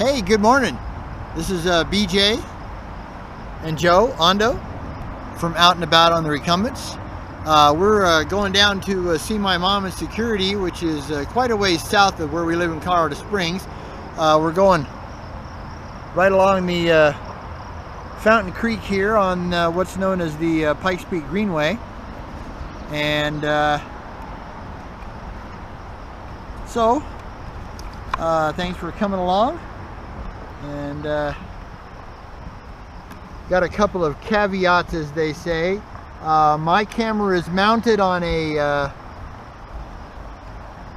Hey, good morning. This is BJ and Joe Ondo from Out and About on the Recumbents. We're going down to see my mom in Security, which is quite a ways south of where we live in Colorado Springs. We're going right along the Fountain Creek here on what's known as the Pikes Peak Greenway. And so thanks for coming along. And got a couple of caveats, as they say. My camera is mounted on a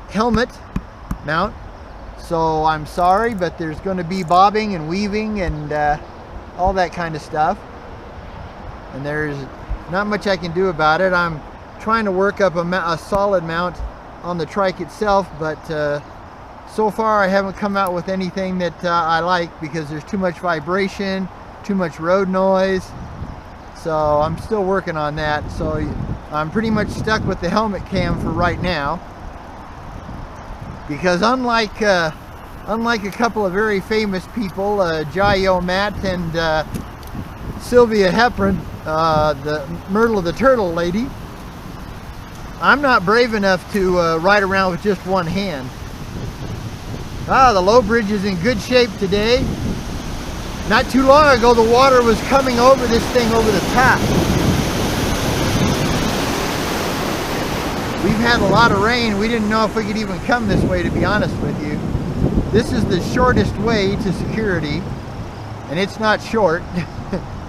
helmet mount, so I'm sorry, but there's going to be bobbing and weaving and all that kind of stuff, and there's not much I can do about it. I'm trying to work up a solid mount on the trike itself, but so far I haven't come out with anything that I like, because there's too much vibration, too much road noise. So I'm still working on that. So I'm pretty much stuck with the helmet cam for right now, because unlike a couple of very famous people, Jai-Yo Matt and Sylvia Hepburn, the Myrtle of the Turtle lady, I'm not brave enough to ride around with just one hand. The low bridge is in good shape today. Not too long ago, the water was coming over this thing over the top. We've had a lot of rain. We didn't know if we could even come this way, to be honest with you. This is the shortest way to Security, and it's not short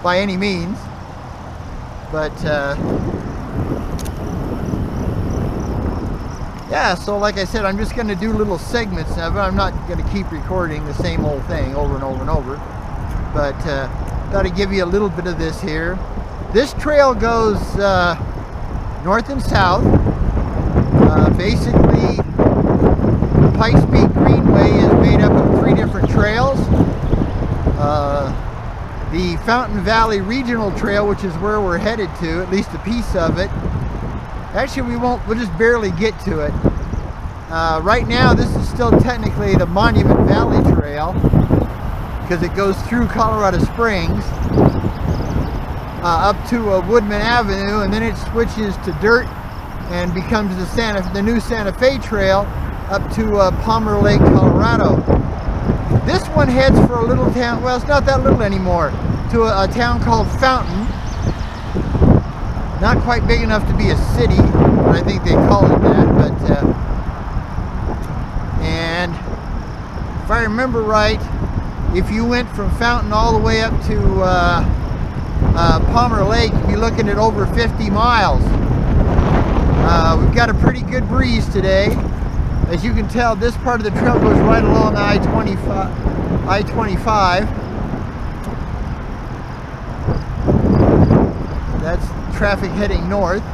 by any means. But yeah, so like I said, I'm just going to do little segments of it. I'm not going to keep recording the same old thing over and over and over. But thought to give you a little bit of this here. This trail goes north and south. Basically, the Pikes Peak Greenway is made up of 3 different trails. The Fountain Valley Regional Trail, which is where we're headed to, at least a piece of it. Actually, we'll just barely get to it. Right now, this is still technically the Monument Valley Trail, because it goes through Colorado Springs up to Woodman Avenue, and then it switches to dirt and becomes the new Santa Fe Trail up to Palmer Lake, Colorado. This one heads for a little town, well, it's not that little anymore, to a town called Fountain. Not quite big enough to be a city, but I think they call it that. But and if I remember right, if you went from Fountain all the way up to Palmer Lake, you'd be looking at over 50 miles. We've got a pretty good breeze today. As you can tell, this part of the trail goes right along I-25. That's traffic heading north.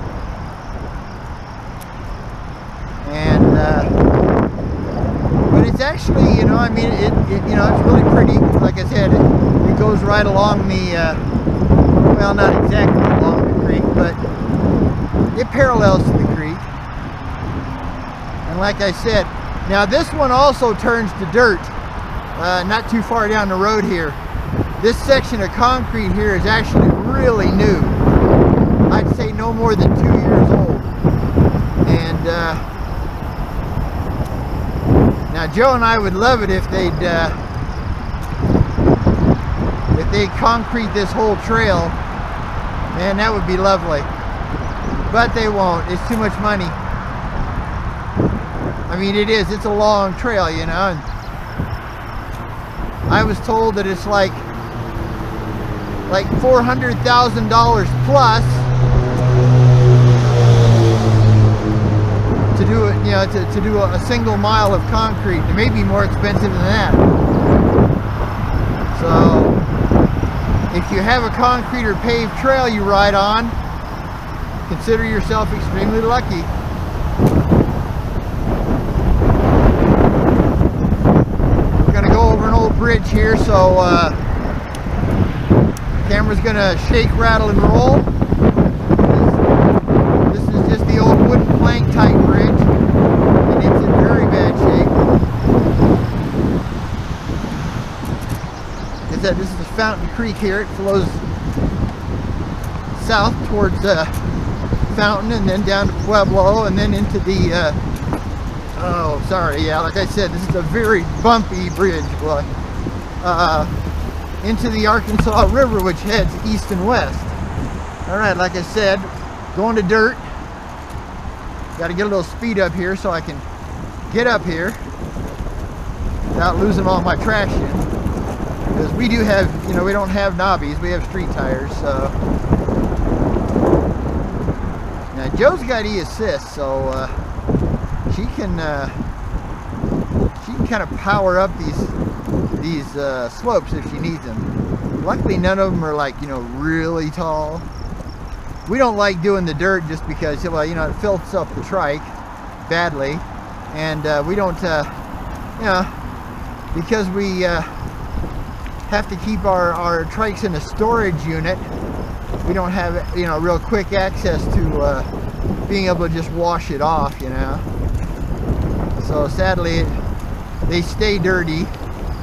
And but it's actually, you know, I mean, you know, it's really pretty. Like I said, it goes right along the well, not exactly along the creek, but it parallels to the creek. And like I said, now this one also turns to dirt, not too far down the road here. This section of concrete here is actually really new. I'd say no more than 2 years old. And now Joe and I would love it if they'd concrete this whole trail. Man, that would be lovely. But they won't. It's too much money. I mean, it is. It's a long trail, you know. And I was told that it's like $400,000 plus to do it, you know, to do a single mile of concrete. It may be more expensive than that. So if you have a concrete or paved trail you ride on, consider yourself extremely lucky. We're going to go over an old bridge here, so camera's going to shake, rattle, and roll. This is just the old wooden plank type bridge, and it's in very bad shape. I said, this is Fountain Creek here. It flows south towards Fountain and then down to Pueblo and then into the oh, sorry, yeah, like I said, this is a very bumpy bridge, boy. Into the Arkansas River, which heads east and west. All right, like I said, going to dirt. Got to get a little speed up here so I can get up here without losing all my traction. Because we do have, you know, we don't have knobbies, we have street tires, so. Now, Joe's got e-assist, so she can kind of power up these slopes if she needs them. Luckily, none of them are like, you know, really tall. We don't like doing the dirt just because, well, you know, it fills up the trike badly, and we don't, you know, because we have to keep our trikes in a storage unit. We don't have, you know, real quick access to being able to just wash it off, you know. So sadly, they stay dirty,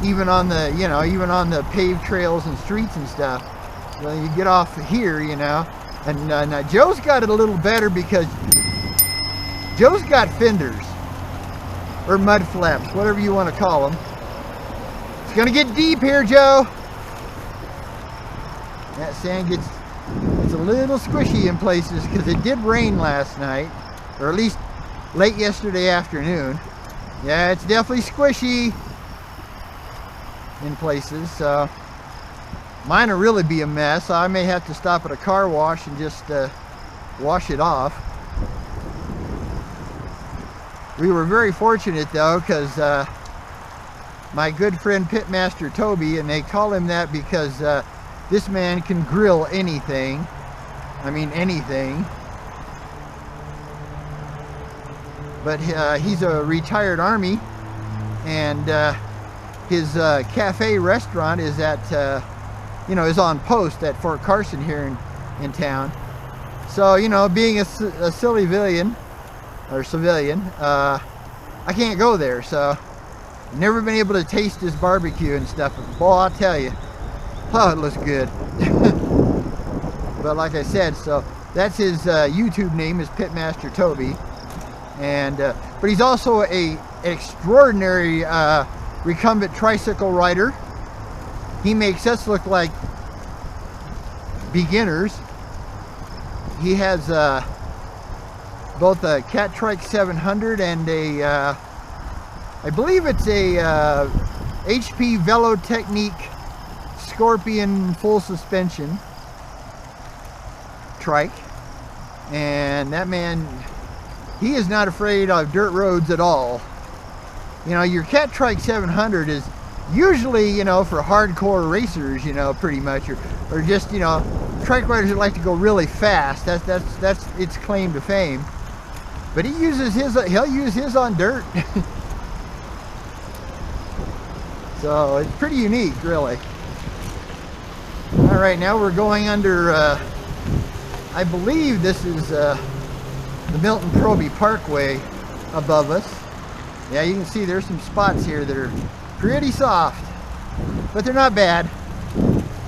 even on the, you know, even on the paved trails and streets and stuff. Well, you get off here, you know. And now Joe's got it a little better because Joe's got fenders, or mud flaps, whatever you want to call them. It's gonna get deep here, Joe. That sand gets, it's a little squishy in places because it did rain last night, or at least late yesterday afternoon. Yeah, it's definitely squishy in places, so mine will really be a mess. I may have to stop at a car wash and just wash it off. We were very fortunate though, because my good friend Pitmaster Toby, and they call him that because this man can grill anything. I mean anything. But he's a retired Army, and his cafe restaurant is at you know, is on post at Fort Carson here in town. So, you know, being a civilian, I can't go there, so I've never been able to taste his barbecue and stuff. But boy, I'll tell you, oh, it looks good. But like I said, so that's his YouTube name is Pitmaster Toby, and but he's also an extraordinary recumbent tricycle rider. He makes us look like beginners. He has both a Cat Trike 700 and a, I believe it's a HP Velo Technique Scorpion full suspension trike. And that man, he is not afraid of dirt roads at all. You know, your Cat Trike 700 is usually, you know, for hardcore racers, you know, pretty much, or just, you know, trike riders that like to go really fast. That's its claim to fame. But he uses his, he'll use his on dirt. So it's pretty unique, really. All right, now we're going under, I believe this is the Milton Proby Parkway above us. Yeah, you can see there's some spots here that are pretty soft, but they're not bad.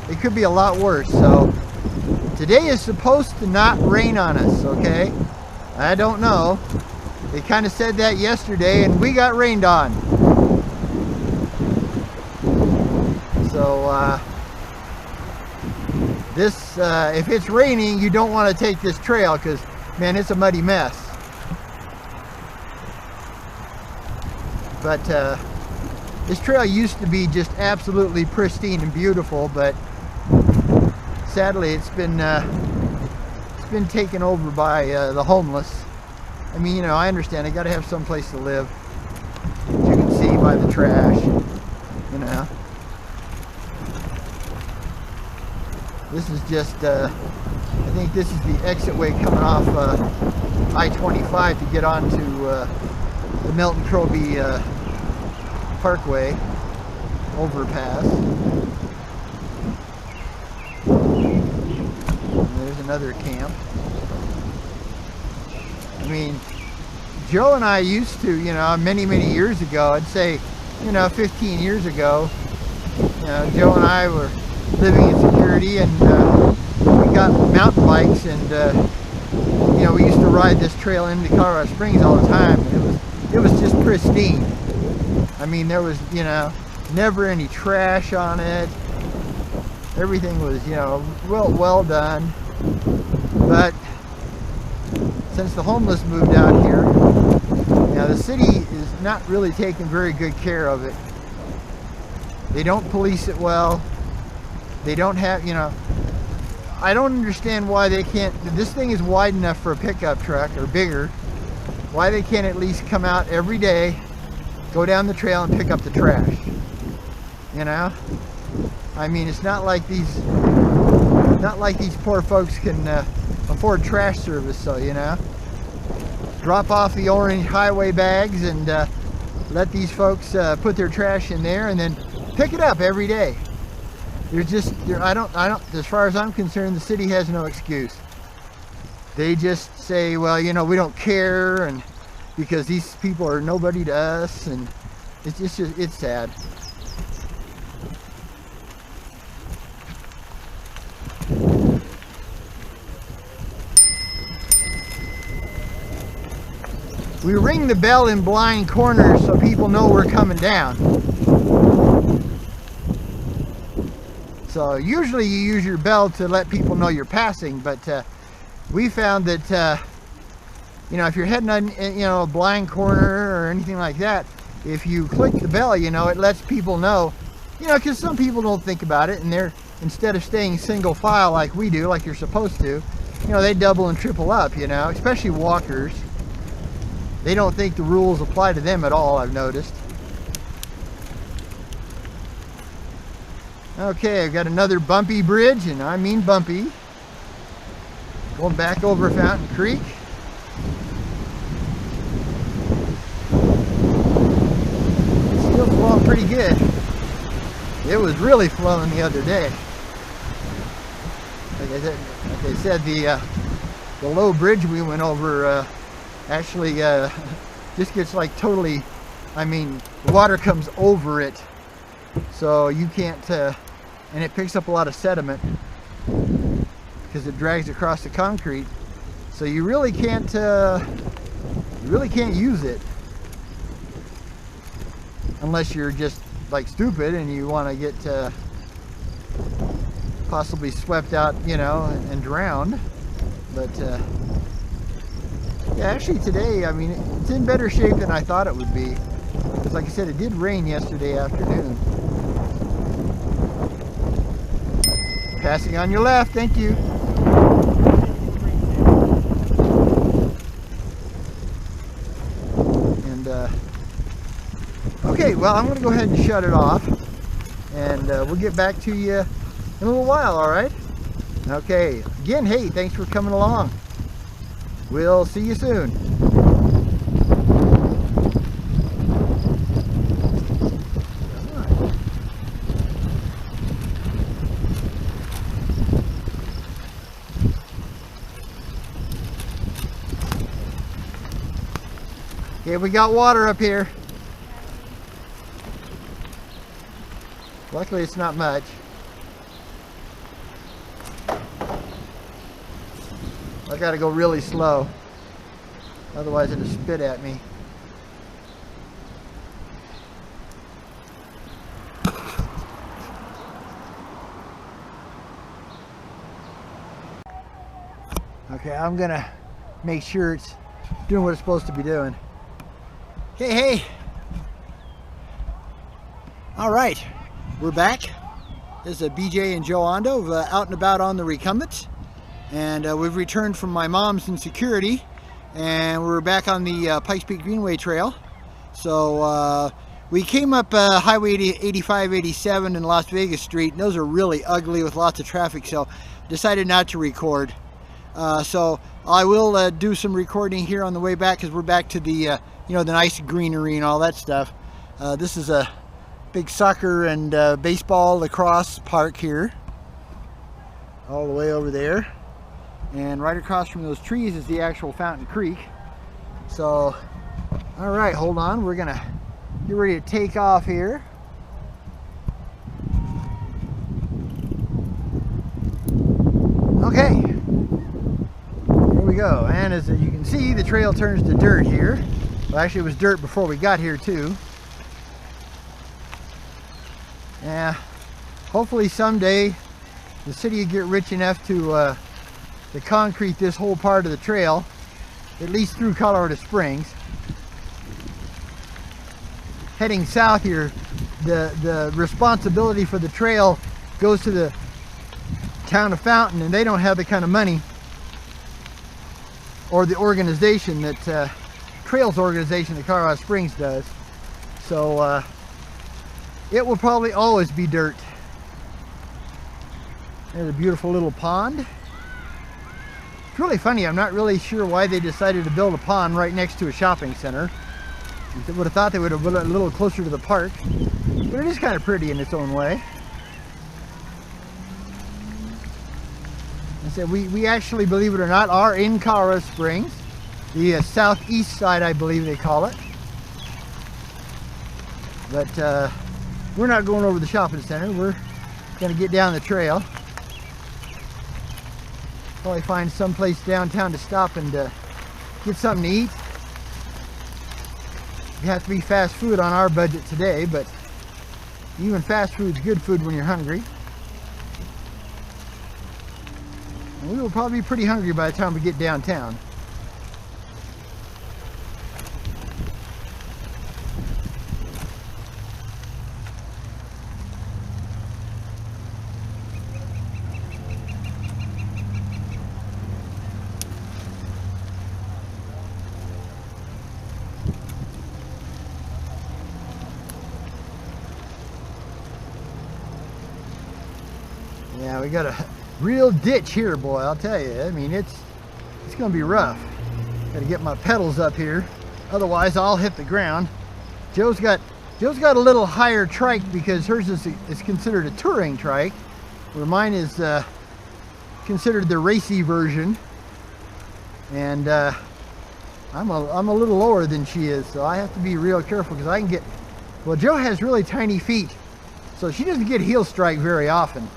It could be a lot worse. So today is supposed to not rain on us, okay? I don't know. They kind of said that yesterday and we got rained on. So this, if it's raining, you don't want to take this trail because, man, it's a muddy mess. But this trail used to be just absolutely pristine and beautiful, but sadly it's been taken over by the homeless. I mean, you know, I understand they got to have some place to live. As you can see by the trash, you know. This is just, I think this is the exit way coming off I-25 to get onto the Milton Proby Parkway overpass. And there's another camp. I mean, Joe and I used to, you know, many years ago, I'd say, you know, 15 years ago, you know, Joe and I were living in security, and we got mountain bikes, and you know, we used to ride this trail into Colorado Springs all the time. It was just pristine. I mean, there was, you know, never any trash on it. Everything was, you know, well done. But since the homeless moved out here, you know, the city is not really taking very good care of it. They don't police it well. They don't have, you know, I don't understand why they can't, this thing is wide enough for a pickup truck or bigger, why they can't at least come out every day, go down the trail and pick up the trash, you know? I mean, it's not like these poor folks can afford trash service, so, you know? Drop off the orange highway bags and let these folks put their trash in there and then pick it up every day. There's just, I don't, as far as I'm concerned, the city has no excuse. They just say, well, you know, we don't care, and because these people are nobody to us, and it's just, it's sad. We ring the bell in blind corners so people know we're coming down. So usually you use your bell to let people know you're passing, but we found that you know, if you're heading on, you know, a blind corner or anything like that, if you click the bell, you know, it lets people know, you know, because some people don't think about it, and they're, instead of staying single file like we do, like you're supposed to, you know, they double and triple up, you know, especially walkers. They don't think the rules apply to them at all, I've noticed. Okay, I've got another bumpy bridge, and I mean bumpy. Going back over Fountain Creek. Still flowing pretty good. It was really flowing the other day. Like I said, the low bridge we went over actually just gets like totally, I mean, the water comes over it, so you can't, and it picks up a lot of sediment because it drags across the concrete, so you really can't use it unless you're just like stupid and you want to get possibly swept out, you know, and drowned. But yeah, actually today, I mean, it's in better shape than I thought it would be, because like I said, it did rain yesterday afternoon. Passing on your left, thank you. And okay, well, I'm going to go ahead and shut it off, and we'll get back to you in a little while, all right? Okay, again, hey, thanks for coming along. We'll see you soon. Okay, we got water up here. Luckily it's not much. I gotta go really slow, otherwise it'll spit at me. Okay, I'm gonna make sure it's doing what it's supposed to be doing. Hey! All right, we're back. This is BJ and Joe Ondo out and about on the Recumbents. And we've returned from my mom's in security, and we're back on the Pikes Peak Greenway Trail. So we came up Highway 85, 87 and Las Vegas Street, and those are really ugly with lots of traffic, so decided not to record. So I will do some recording here on the way back, because we're back to the you know, the nice greenery and all that stuff. This is a big soccer and baseball lacrosse park here, all the way over there. And right across from those trees is the actual Fountain Creek. So, all right, hold on. We're gonna get ready to take off here. go. And as you can see, the trail turns to dirt here. Well, actually it was dirt before we got here too. Yeah, hopefully someday the city will get rich enough to concrete this whole part of the trail, at least through Colorado Springs. Heading south here, the responsibility for the trail goes to the town of Fountain, and they don't have the kind of money, or the organization that trails organization that Colorado Springs does. So it will probably always be dirt. There's a beautiful little pond. It's really funny, I'm not really sure why they decided to build a pond right next to a shopping center. I would have thought they would have built it a little closer to the park, but it is kind of pretty in its own way. I said we actually, believe it or not, are in Colorado Springs, the southeast side, I believe they call it. But we're not going over the shopping center. We're going to get down the trail. Probably find some place downtown to stop and get something to eat. It has to be fast food on our budget today, but even fast food is good food when you're hungry. And we will probably be pretty hungry by the time we get downtown. Yeah, we got a real ditch here, boy, I'll tell you. I mean, it's gonna be rough. Gotta get my pedals up here, otherwise I'll hit the ground. Joe's got a little higher trike because hers is considered a touring trike, where mine is considered the racy version. And I'm a little lower than she is, so I have to be real careful because I can get, well, Joe has really tiny feet, so she doesn't get heel strike very often.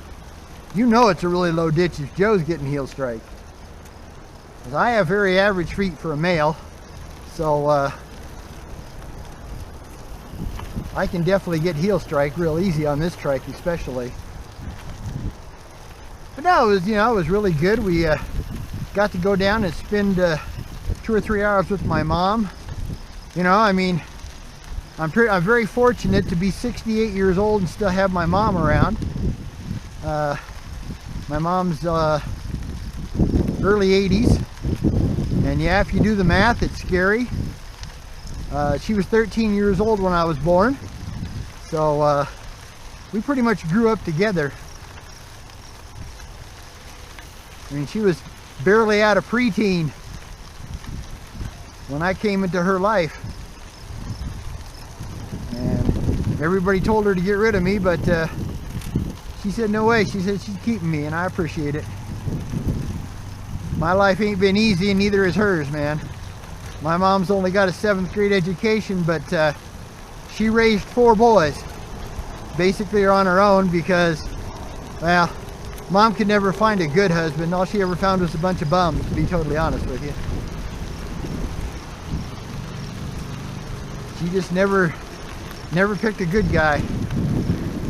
You know it's a really low ditch if Joe's getting heel strike. Because I have very average feet for a male, so I can definitely get heel strike real easy on this trike especially. But no, it was, you know, it was really good. We got to go down and spend 2 or 3 hours with my mom. You know, I mean, I'm very fortunate to be 68 years old and still have my mom around. My mom's early 80s, and yeah, if you do the math, it's scary. She was 13 years old when I was born, so we pretty much grew up together. I mean, she was barely out of preteen when I came into her life, and everybody told her to get rid of me, but she said no way. She said she's keeping me, and I appreciate it. My life ain't been easy, and neither is hers, man. My mom's only got a 7th grade education, but she raised 4 boys. Basically on her own because, well, Mom could never find a good husband. All she ever found was a bunch of bums, to be totally honest with you. She just never picked a good guy.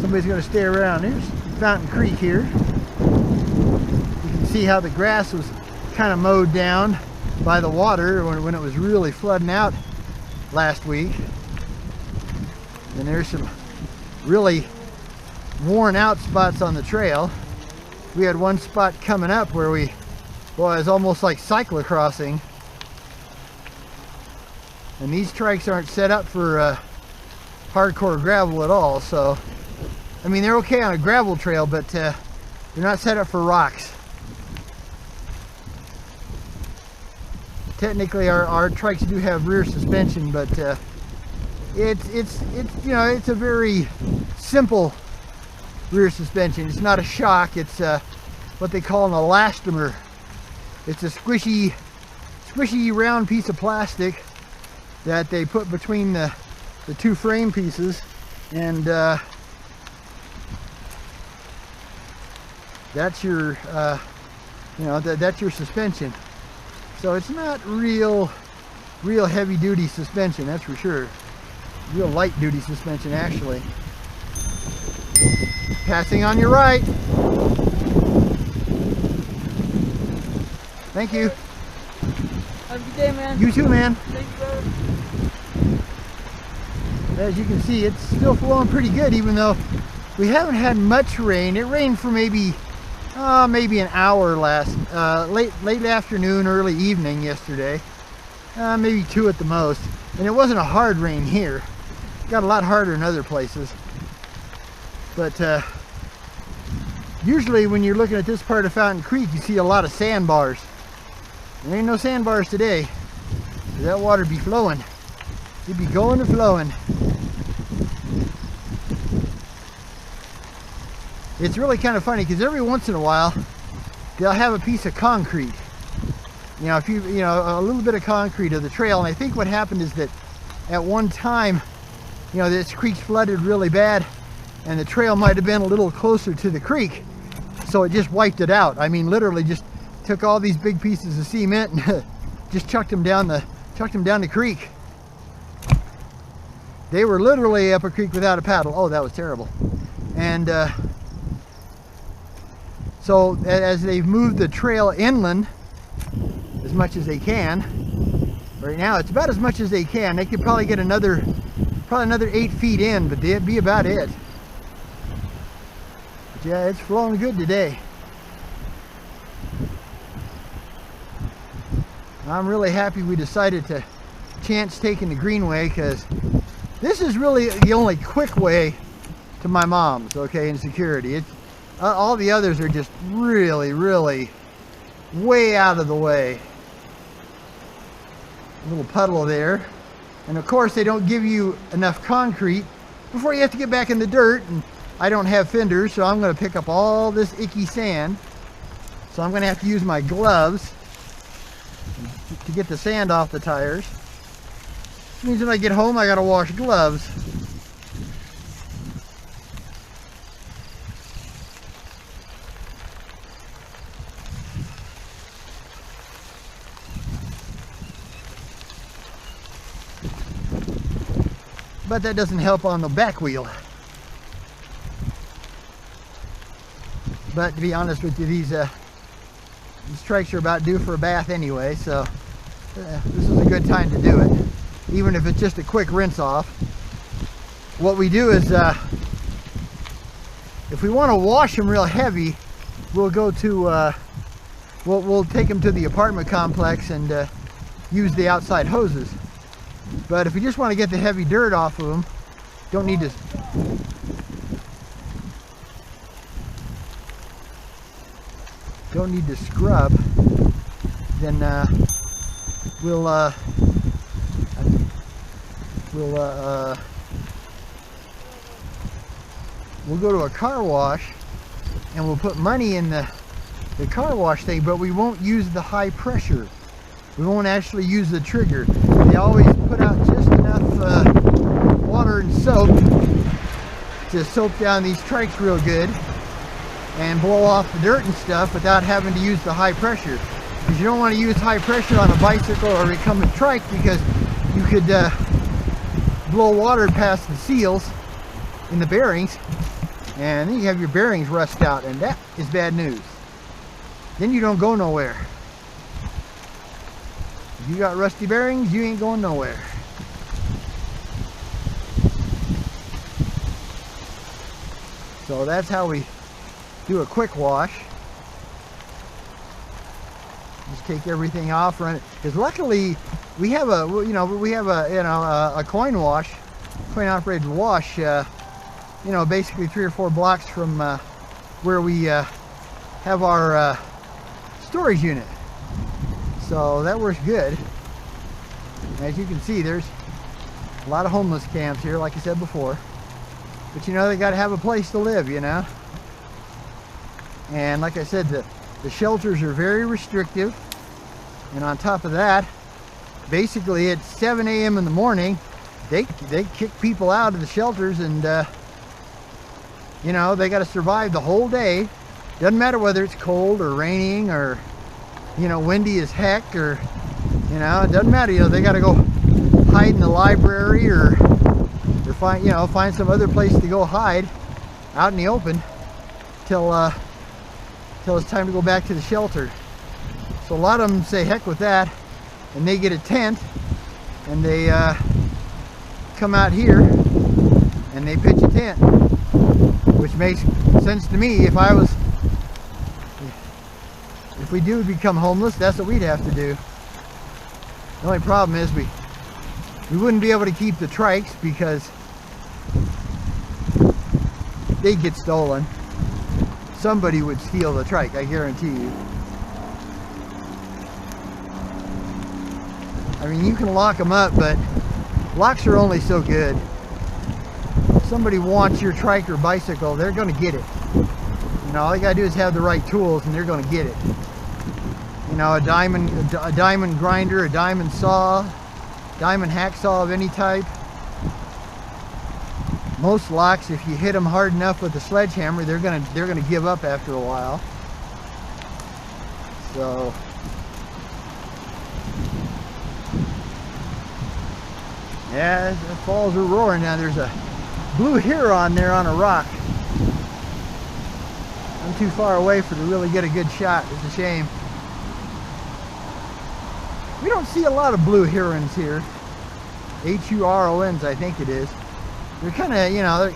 Somebody's gonna stay around. There's Fountain Creek here. You can see how the grass was kind of mowed down by the water when it was really flooding out last week. And there's some really worn out spots on the trail. We had one spot coming up where it was almost like cyclocrossing. And these trikes aren't set up for hardcore gravel at all, so I mean, they're okay on a gravel trail, but they're not set up for rocks. Technically, our trikes do have rear suspension, but it's you know, it's a very simple rear suspension. It's not a shock. It's what they call an elastomer. It's a squishy round piece of plastic that they put between the 2 frame pieces, and that's your you know, that's your suspension. So it's not real heavy duty suspension, that's for sure. Real light duty suspension actually. Passing on your right. Thank you. Have a good day, man. You too, man. Thank you, brother. As you can see, it's still flowing pretty good, even though we haven't had much rain. It rained for maybe an hour late afternoon, early evening yesterday. Maybe 2 at the most. And it wasn't a hard rain here. It got a lot harder in other places. But usually when you're looking at this part of Fountain Creek, you see a lot of sandbars. There ain't no sandbars today. That water be flowing. It'd be going and flowing. It's really kind of funny because every once in a while they'll have a piece of concrete. You know, a little bit of concrete of the trail. And I think what happened is that at one time, you know, this creek's flooded really bad and the trail might have been a little closer to the creek. So it just wiped it out. I mean, literally just took all these big pieces of cement and just chucked them down the creek. They were literally up a creek without a paddle. Oh, that was terrible. And so as they've moved the trail inland as much as they can, right now it's about as much as they can. They could probably get another 8 feet in, but that'd be about it. But yeah, it's flowing good today. I'm really happy we decided to chance taking the greenway, because this is really the only quick way to my mom's, okay, in security. It's all the others are just really way out of the way. A little puddle there, and of course they don't give you enough concrete before you have to get back in the dirt, and I don't have fenders, so I'm going to pick up all this icky sand. So I'm going to have to use my gloves to get the sand off the tires. It means when I get home I got to wash gloves. But that doesn't help on the back wheel. But to be honest with you, these trikes are about due for a bath anyway, so this is a good time to do it, even if it's just a quick rinse off. What we do is, if we want to wash them real heavy, we'll go to, we'll take them to the apartment complex and use the outside hoses. But if we just want to get the heavy dirt off of them, don't need to scrub, then we'll go to a car wash and we'll put money in the car wash thing, but we won't use the high pressure. We won't actually use the trigger. They always put out just enough water and soap to soak down these trikes real good and blow off the dirt and stuff without having to use the high pressure. Because you don't want to use high pressure on a bicycle or a recumbent trike, because you could blow water past the seals in the bearings, and then you have your bearings rust out, and that is bad news. Then you don't go nowhere. If you got rusty bearings, you ain't going nowhere. So that's how we do a quick wash. Just take everything off, run it. Because luckily we have a coin wash, coin operated wash. Basically 3 or 4 blocks from where we have our storage unit. So that works good. As you can see, there's a lot of homeless camps here, like I said before. But they got to have a place to live, And like I said, the shelters are very restrictive. And on top of that, basically at 7 a.m. in the morning, they kick people out of the shelters, and they got to survive the whole day. Doesn't matter whether it's cold or raining or you know, windy as heck, or, you know, it doesn't matter. You know, they got to go hide in the library or find, you know, find some other place to go hide out in the open till it's time to go back to the shelter. So a lot of them say heck with that, and they get a tent and they come out here and they pitch a tent, which makes sense to me. If we do become homeless, that's what we'd have to do. The only problem is we wouldn't be able to keep the trikes because they'd get stolen. Somebody would steal the trike, I guarantee you. I mean, you can lock them up, but locks are only so good. If somebody wants your trike or bicycle, they're going to get it. You know, all you got to do is have the right tools and they're going to get it. You know, a diamond grinder, a diamond saw, diamond hacksaw of any type. Most locks, if you hit them hard enough with a sledgehammer, they're gonna give up after a while. So yeah, the falls are roaring now. There's a blue heron there on a rock. I'm too far away to really get a good shot. It's a shame. We don't see a lot of blue herons here. H-U-R-O-Ns, I think it is. They're kind of, you know,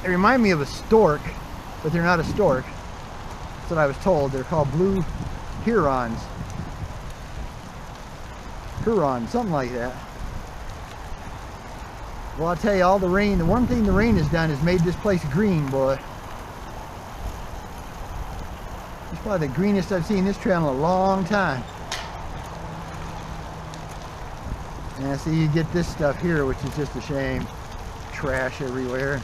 they remind me of a stork, but they're not a stork. That's what I was told. They're called blue herons. Huron, something like that. Well, I'll tell you, all the rain, the one thing the rain has done is made this place green, boy. It's probably the greenest I've seen this trail in a long time. And see, you get this stuff here, which is just a shame. Trash everywhere.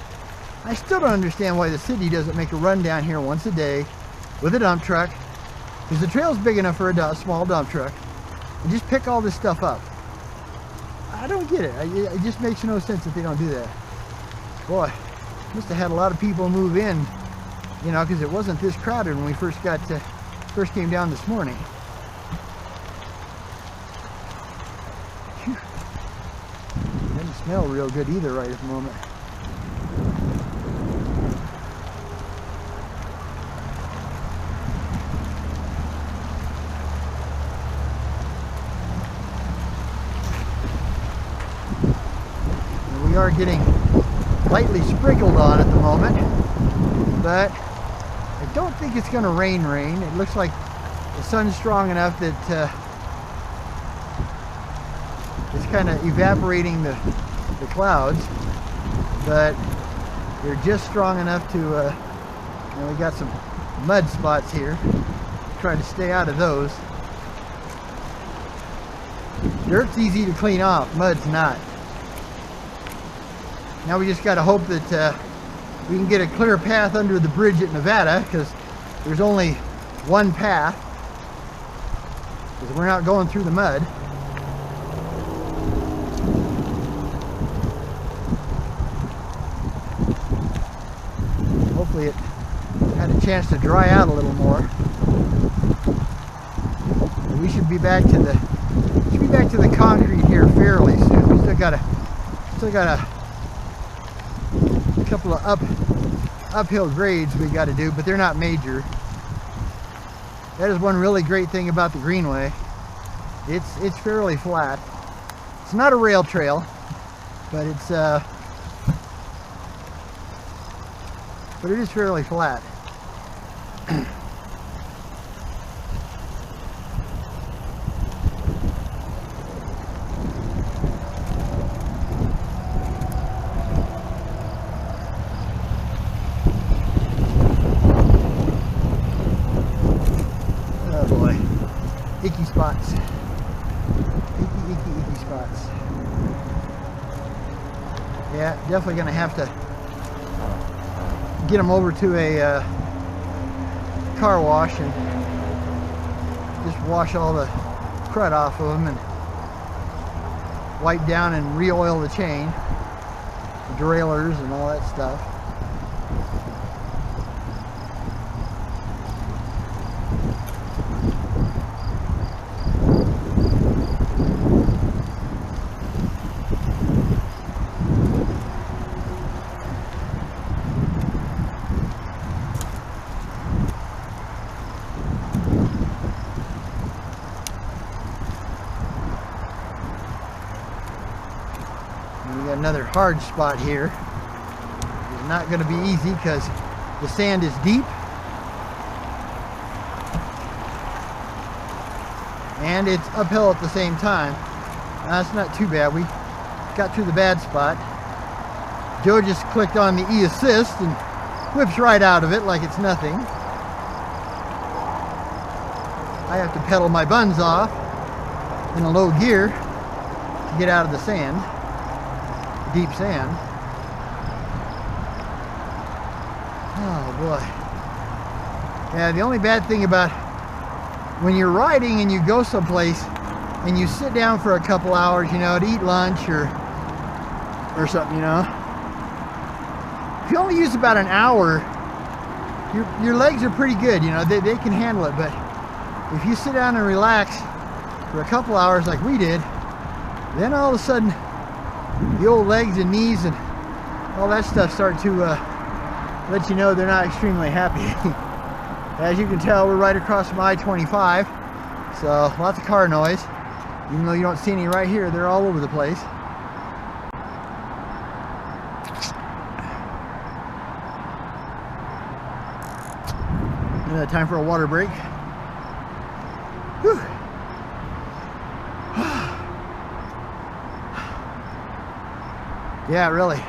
I still don't understand why the city doesn't make a run down here once a day with a dump truck, because the trail's big enough for a small dump truck, and just pick all this stuff up. I don't get it. It just makes no sense that they don't do that. Boy, must have had a lot of people move in, you know, because it wasn't this crowded when we first came down this morning. Whew. Doesn't smell real good either right at the moment. We are getting lightly sprinkled on at the moment, but I don't think it's going to rain. It looks like the sun's strong enough that it's kind of evaporating the clouds, but they're just strong enough to, you know, we got some mud spots here. Try to stay out of those. Dirt's easy to clean off, mud's not. Now we just got to hope that we can get a clear path under the bridge at Nevada, because there's only one path, because we're not going through the mud. Hopefully it had a chance to dry out a little more. We should be back to the concrete here fairly soon. We still got a couple of uphill grades we got to do, but they're not major. That is one really great thing about the Greenway. It's fairly flat. It's not a rail trail, but it is fairly flat. Icky spots. Icky spots. Yeah, definitely gonna have to get them over to a car wash and just wash all the crud off of them and wipe down and re-oil the chain, the derailleurs and all that stuff. another hard spot here. It's not going to be easy because the sand is deep. And it's uphill at the same time. That's not too bad. We got to the bad spot. Joe just clicked on the E-assist and whips right out of it like it's nothing. I have to pedal my buns off in a low gear to get out of the sand, deep sand. Oh boy. Yeah, the only bad thing about when you're riding and you go someplace and you sit down for a couple hours, you know, to eat lunch or something, you know. If you only use about an hour, your legs are pretty good, you know, they can handle it. But if you sit down and relax for a couple hours like we did, then all of a sudden the old legs and knees and all that stuff start to let you know they're not extremely happy. As you can tell, we're right across from I-25, so lots of car noise. Even though you don't see any right here, they're all over the place. Time for a water break. Whew. Yeah, really.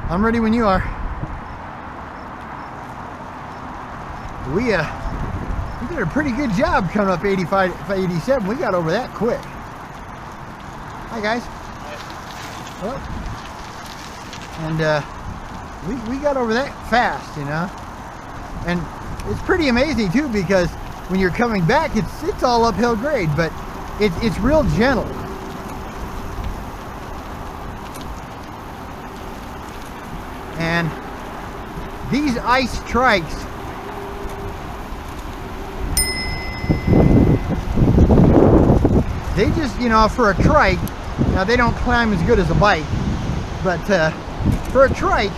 I'm ready when you are. We did a pretty good job coming up 85, 87. We got over that quick. Hi guys. Hello. And we got over that fast, you know. And it's pretty amazing too, because when you're coming back, it's all uphill grade, but it's real gentle. And these ice trikes, they just, you know, for a trike, now they don't climb as good as a bike, but for a trike,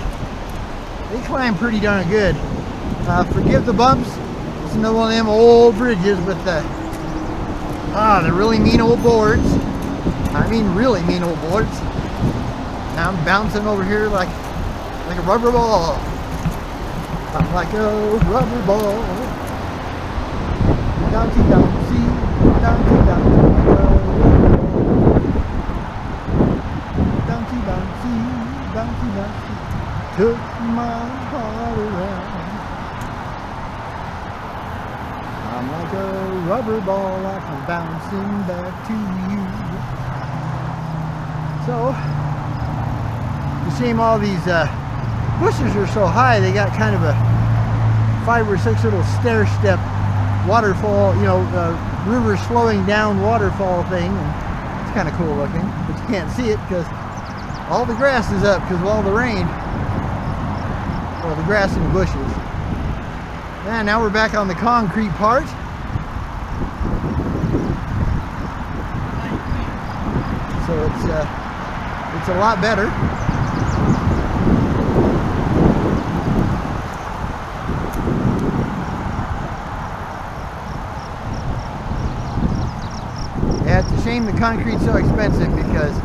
they climb pretty darn good. Forgive the bumps. It's another one of them old bridges with the really mean old boards. I mean really mean old boards. Now I'm bouncing over here like a rubber ball. I'm like a rubber ball. Bouncy, bouncy, bouncy, bouncy, bouncy, bouncy, bouncy, bouncy. Took my heart around. I'm like a rubber ball, like I'm bouncing back to you. So, you see all these bushes are so high, they got kind of a 5 or 6 little stair step waterfall, you know, river slowing down waterfall thing. And it's kind of cool looking, but you can't see it because all the grass is up because of all the rain. Well, the grass and the bushes. And now we're back on the concrete part. So it's a lot better. Yeah, it's a shame the concrete's so expensive because,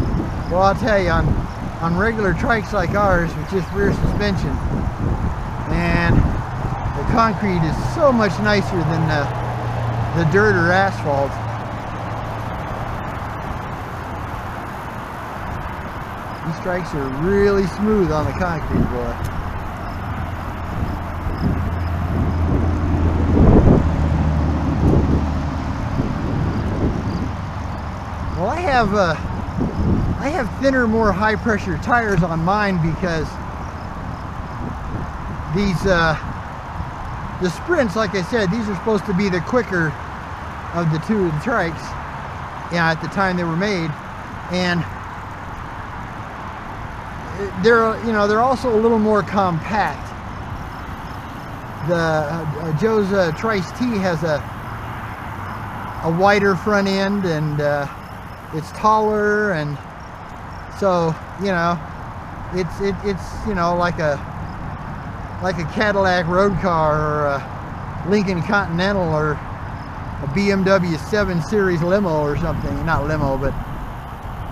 well, I'll tell you, on regular trikes like ours with just rear suspension, and the concrete is so much nicer than the dirt or asphalt. These strikes are really smooth on the concrete, boy. Well, I have thinner, more high pressure tires on mine because these the Sprints, like I said, these are supposed to be the quicker of the two trikes, yeah, at the time they were made, and they're also a little more compact. The Joe's Trice T has a wider front end, and it's taller, and so it's like a Cadillac road car or a Lincoln Continental or a BMW 7 Series limo or something. Not limo, but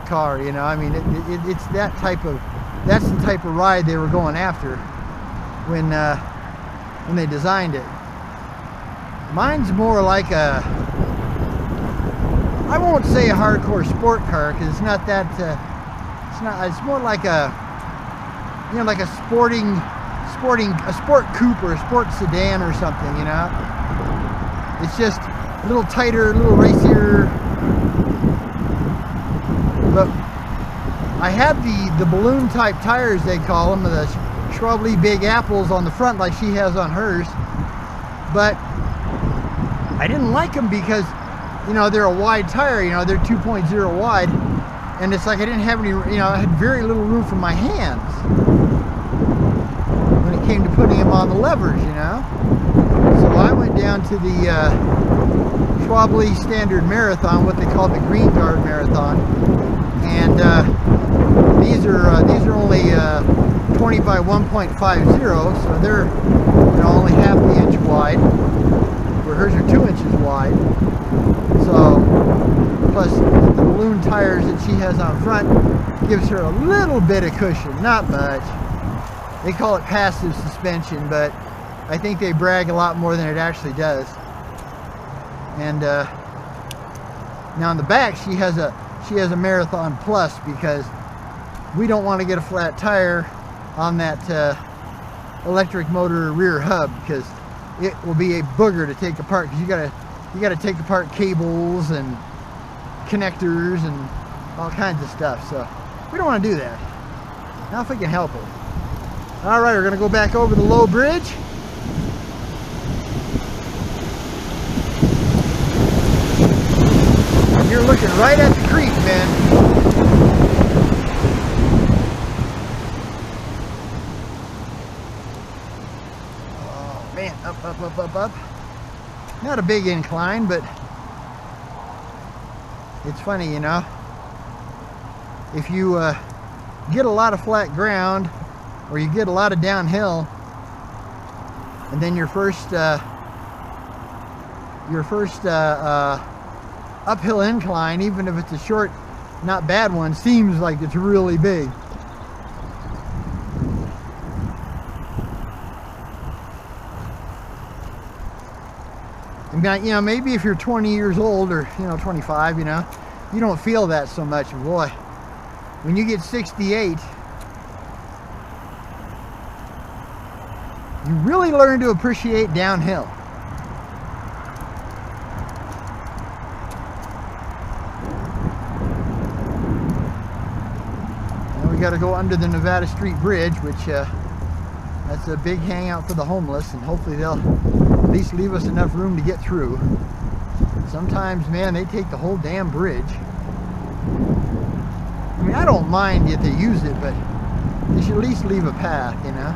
car, you know. I mean, it's that's the type of ride they were going after when they designed it. Mine's more like a, I won't say a hardcore sport car, because it's not that, it's more like a, you know, like a sport coupe or a sport sedan or something, you know. It's just a little tighter, a little racier. But I had the balloon type tires, they call them, the Schwably Big Apples on the front like she has on hers. But I didn't like them because, you know, they're a wide tire, you know, they're 2.0 wide. And it's like I didn't have any, you know, I had very little room for my hands when it came to putting them on the levers, you know. So I went down to the Schwably Standard Marathon, what they call the Green Guard Marathon. And these are only 20 by 1.50, so they're, you know, only half the inch wide, where hers are 2 inches wide. So plus the balloon tires that she has on front gives her a little bit of cushion, not much. They call it passive suspension, but I think they brag a lot more than it actually does. And now on the back she has a Marathon Plus, because we don't want to get a flat tire on that electric motor rear hub, because it will be a booger to take apart, because you gotta take apart cables and connectors and all kinds of stuff. So we don't want to do that. Now if we can help it. All right, we're gonna go back over the low bridge. You're looking right at the creek, man. Oh man, up, up, up, up, up. Not a big incline, but it's funny, you know. If you get a lot of flat ground, or you get a lot of downhill, and then your first uphill incline, even if it's a short, not bad one, seems like it's really big. And you know, maybe if you're 20 years old, or, you know, 25, you know, you don't feel that so much. Boy, when you get 68, you really learn to appreciate downhill. Now we got to go under the Nevada Street Bridge, which that's a big hangout for the homeless, and hopefully they'll at least leave us enough room to get through. Sometimes, man, they take the whole damn bridge. I mean, I don't mind if they use it, but they should at least leave a path, you know.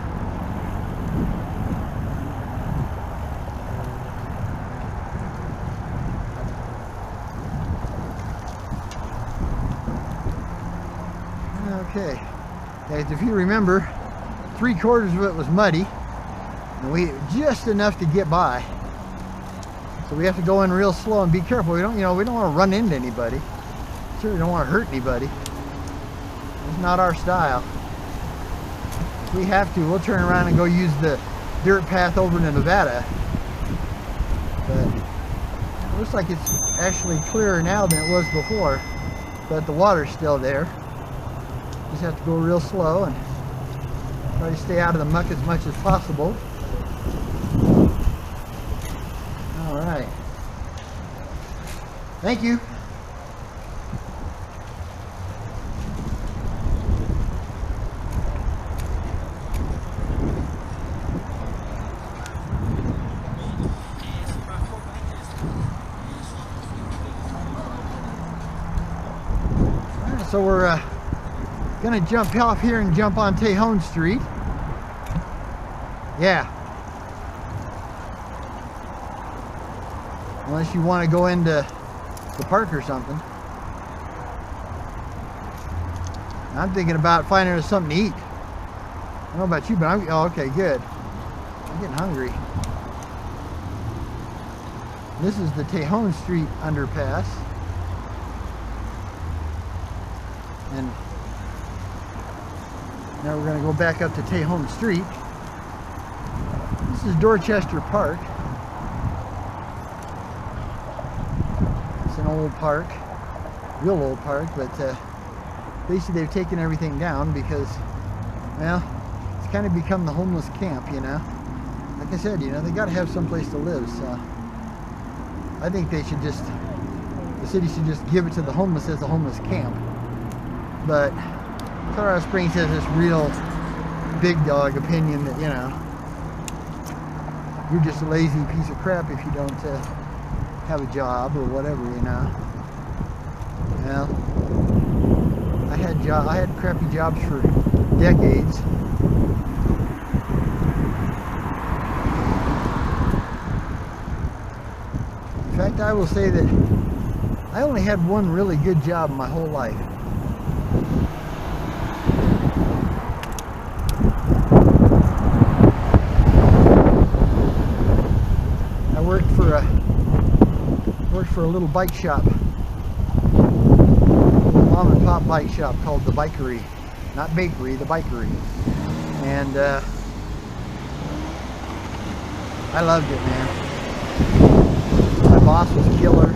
Okay, guys, if you remember, 3/4 of it was muddy, and we just enough to get by. So we have to go in real slow and be careful. We don't want to run into anybody. Sure, we don't want to hurt anybody. It's not our style. If we have to, we'll turn around and go use the dirt path over to Nevada. But it looks like it's actually clearer now than it was before, but the water's still there. Just have to go real slow and try to stay out of the muck as much as possible. All right. Thank you. All right, so we're gonna jump off here and jump on Tejon Street. Yeah. Unless you want to go into the park or something. I'm thinking about finding us something to eat. I don't know about you, but oh, okay, good. I'm getting hungry. This is the Tejon Street underpass. And now we're going to go back up to Tejon Street. This is Dorchester Park. It's an old park, real old park, but basically they've taken everything down because, well, it's kind of become the homeless camp, you know. Like I said, you know, they got to have some place to live, so I think they should just, the city should just give it to the homeless as a homeless camp. But Colorado Springs has this real big dog opinion that, you know, you're just a lazy piece of crap if you don't have a job or whatever, you know. Well, I had crappy jobs for decades. In fact, I will say that I only had one really good job in my whole life. I worked for a little bike shop, a little mom and pop bike shop called the Bikery, not Bakery, the Bikery, and I loved it, man. My boss was a killer.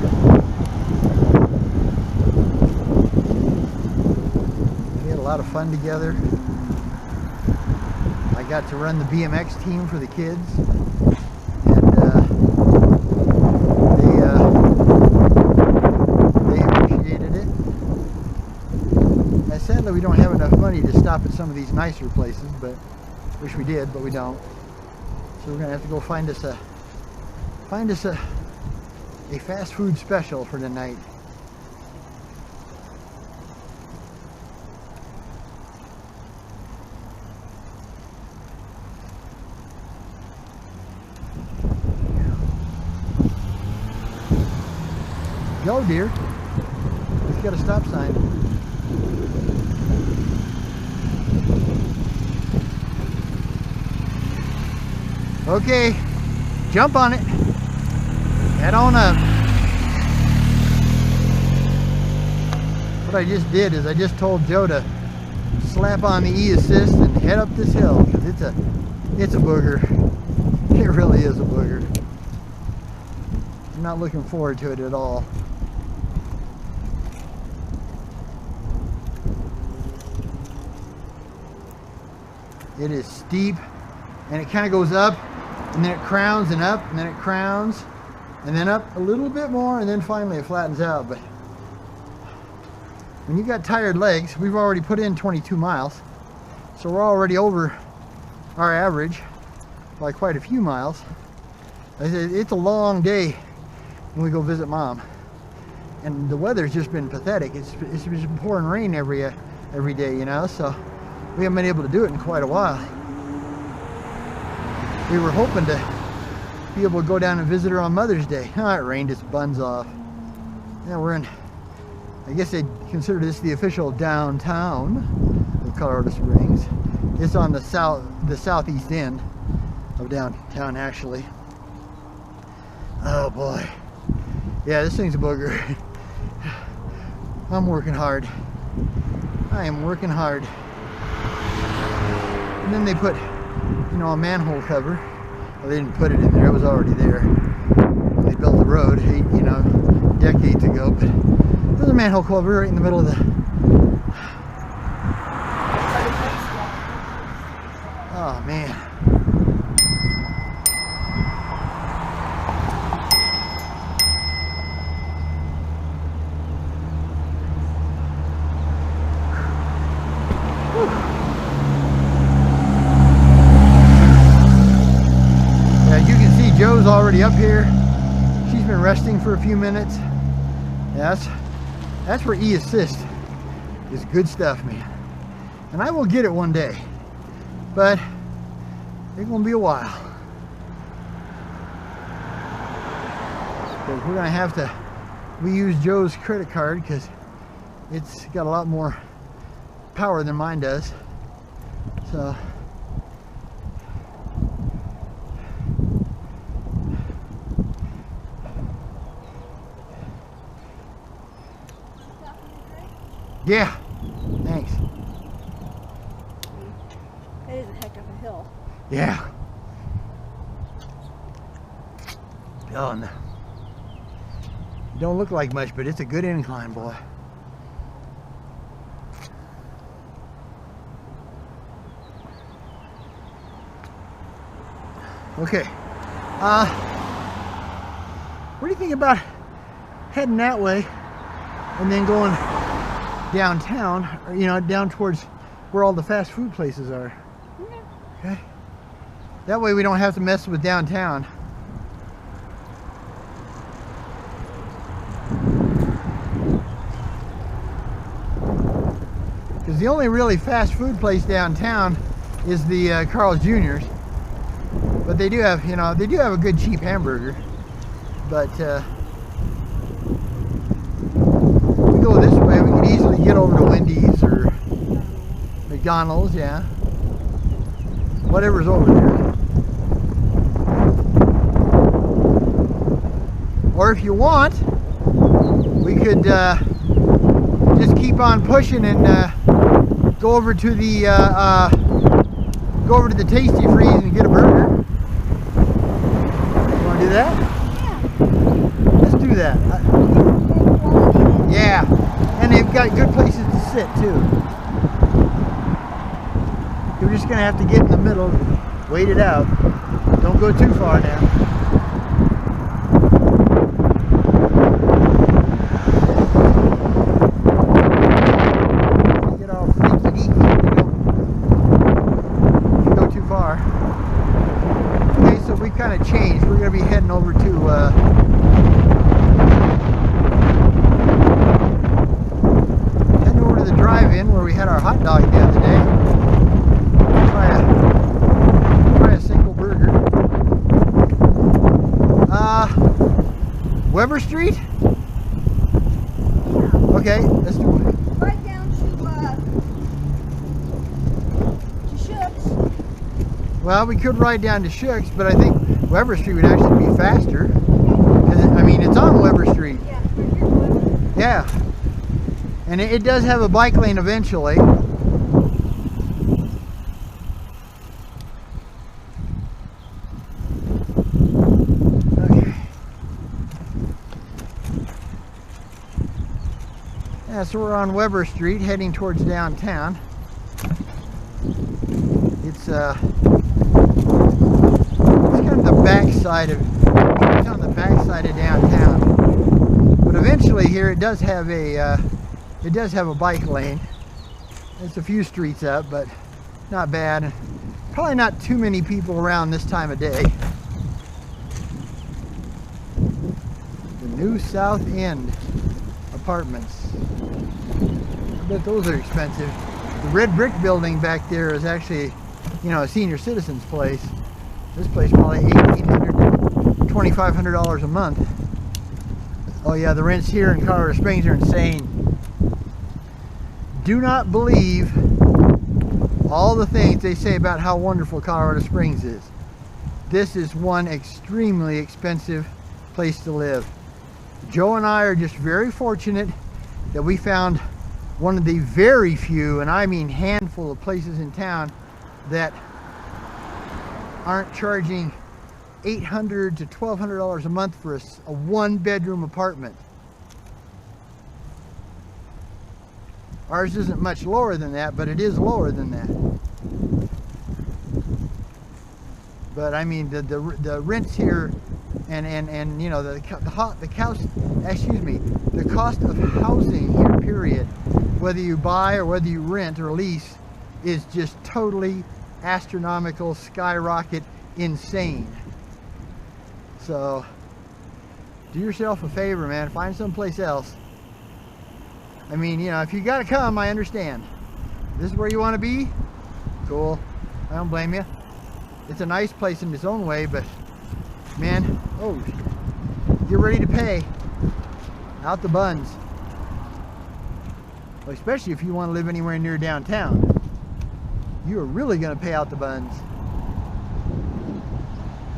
We had a lot of fun together. I got to run the BMX team for the kids, and they appreciated it. And sadly, we don't have enough money to stop at some of these nicer places, but wish we did, but we don't. So we're gonna have to go find us a fast food special for tonight. Go, dear. Let's get a stop sign. Okay, jump on it. Head on up. What I just did is I just told Joe to slap on the e-assist and head up this hill, because it's a booger. It really is a booger. I'm not looking forward to it at all. It is steep, and it kind of goes up, and then it crowns and up, and then it crowns, and then up a little bit more, and then finally it flattens out. But when you got tired legs, we've already put in 22 miles, so we're already over our average by quite a few miles. It's a long day when we go visit Mom, and the weather's just been pathetic. It's been pouring rain every day, you know, so we haven't been able to do it in quite a while. We were hoping to be able to go down and visit her on Mother's Day. Oh, it rained its buns off. Yeah, we're in, I guess they'd consider this the official downtown of Colorado Springs. It's on the southeast end of downtown, actually. Oh boy. Yeah, this thing's a booger. I'm working hard. I am working hard. And then they put, you know, a manhole cover. Well, they didn't put it in there, it was already there. They built the road, you know, decades ago, but there's a manhole cover right in the middle of the... Oh man. Joe's already up here. She's been resting for a few minutes. Yes, that's where e-assist is good stuff, man. And I will get it one day, but it's gonna be a while. But we're gonna have to reuse Joe's credit card because it's got a lot more power than mine does. So Yeah. Thanks. That is a heck of a hill. Yeah. Oh, no. It don't look like much, but it's a good incline, boy. Okay. What do you think about heading that way and then going downtown, or, you know, down towards where all the fast food places are? Okay. That way we don't have to mess with downtown. Because the only really fast food place downtown is the Carl's Jr.'s. But they do have, you know, they do have a good cheap hamburger. But if we go this way, we can easily get over to Wendy's or McDonald's, yeah. Whatever's over there. Or if you want, we could just keep on pushing and go over to the Tasty Freeze and get a burger. You want to do that? Yeah. Let's do that. Yeah, and they've got good places to sit too. You're just gonna have to get in the middle, wait it out. Don't go too far now. Get all freaky deaky if you go too far. Okay, so we've kind of changed. We're gonna be heading over to the drive-in where we had our hot dog the other day. Try a single burger. Weber Street? Yeah. Okay, let's do it. Right down to Shook's. Well, we could ride down to Shook's, but I think Weber Street would actually be faster. I mean, it's on Weber Street. Yeah, right here's Weber. Yeah. And it does have a bike lane eventually. Okay. Yeah, so we're on Weber Street heading towards downtown. It's kind of the backside of downtown. But eventually here it does have a bike lane. It's a few streets up, but not bad. Probably not too many people around this time of day. The New South End apartments. I bet those are expensive. The red brick building back there is actually, you know, a senior citizen's place. This place probably $1,800 to $2,500 a month. Oh yeah, the rents here in Colorado Springs are insane. Do not believe all the things they say about how wonderful Colorado Springs is. This is one extremely expensive place to live. Joe and I are just very fortunate that we found one of the very few, and I mean handful of places in town that aren't charging $800 to $1,200 a month for a one-bedroom apartment. Ours isn't much lower than that, but it is lower than that. But I mean, the rents here, and you know, the cost of housing here, period, whether you buy or whether you rent or lease, is just totally astronomical, skyrocket, insane. So do yourself a favor, man. Find someplace else. I mean, you know, if you gotta come, I understand. This is where you want to be? Cool. I don't blame you. It's a nice place in its own way, but man, oh, get ready to pay. Out the buns. Well, especially if you want to live anywhere near downtown. You are really gonna pay out the buns.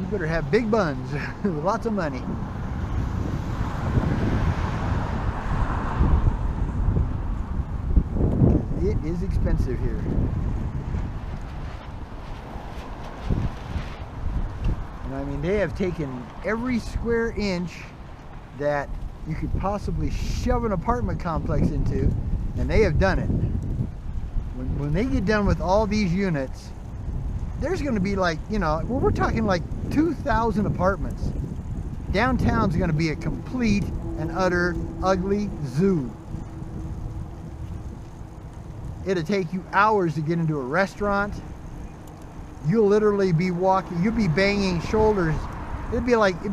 You better have big buns with lots of money. it is expensive here. And I mean, they have taken every square inch that you could possibly shove an apartment complex into, and they have done it. When they get done with all these units, there's going to be like, you know, well, we're talking like 2,000 apartments. Downtown's going to be a complete and utter ugly zoo. It'll take you hours to get into a restaurant. You'll literally be walking, you'll be banging shoulders. It'd be like a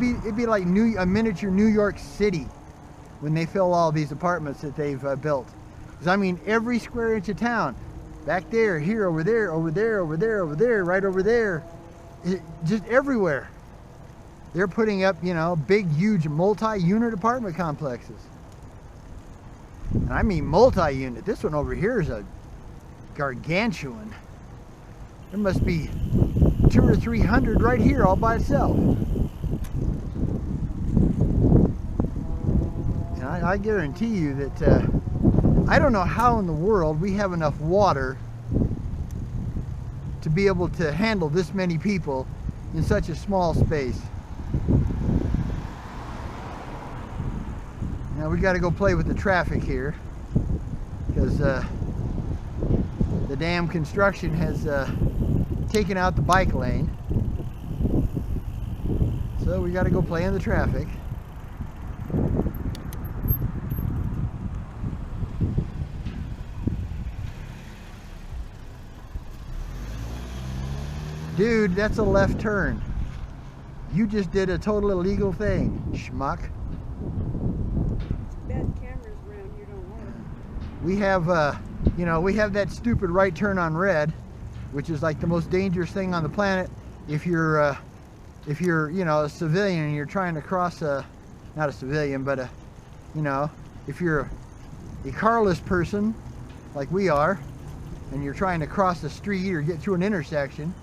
miniature New York City when they fill all these apartments that they've built. Because I mean, every square inch of town, back there, here, over there, over there, over there, over there, right over there, just everywhere. They're putting up, you know, big, huge multi-unit apartment complexes. And I mean multi-unit. This one over here is a gargantuan. There must be 200 or 300 right here all by itself. And I guarantee you that I don't know how in the world we have enough water to be able to handle this many people in such a small space. Now we got to go play with the traffic here because the damn construction has taken out the bike lane. So we got to go play in the traffic. Dude, that's a left turn. You just did a total illegal thing, schmuck. Bad cameras around here don't work. We have, you know, we have that stupid right turn on red, which is like the most dangerous thing on the planet. If you're, you know, a civilian and you're trying to cross not a civilian, but you know, if you're a carless person like we are, and you're trying to cross the street or get through an intersection,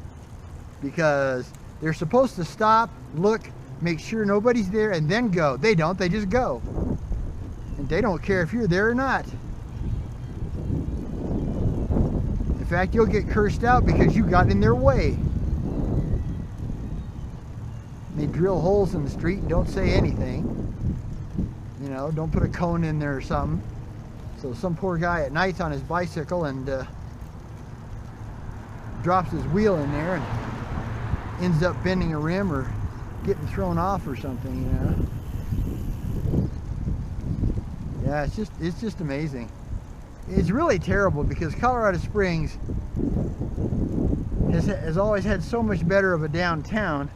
because they're supposed to stop, look, make sure nobody's there, and then go. They don't, they just go. And they don't care if you're there or not. In fact, you'll get cursed out because you got in their way. They drill holes in the street and don't say anything. You know, don't put a cone in there or something. So some poor guy at night's on his bicycle and drops his wheel in there and ends up bending a rim or getting thrown off or something, you know. Yeah, it's just amazing. It's really terrible because Colorado Springs has always had so much better of a downtown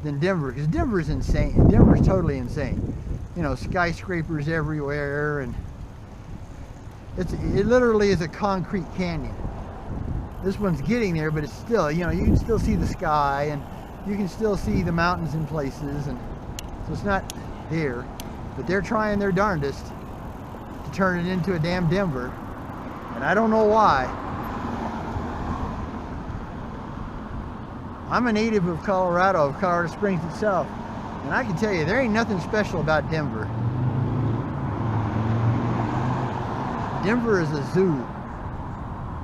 than Denver, because Denver's insane. Denver's totally insane. You know, skyscrapers everywhere, and it literally is a concrete canyon. This one's getting there, but it's still, you know, you can still see the sky and you can still see the mountains in places, and so it's not there, but they're trying their darndest to turn it into a damn Denver, and I don't know why. I'm a native of Colorado Springs itself, and I can tell you there ain't nothing special about Denver. Denver is a zoo.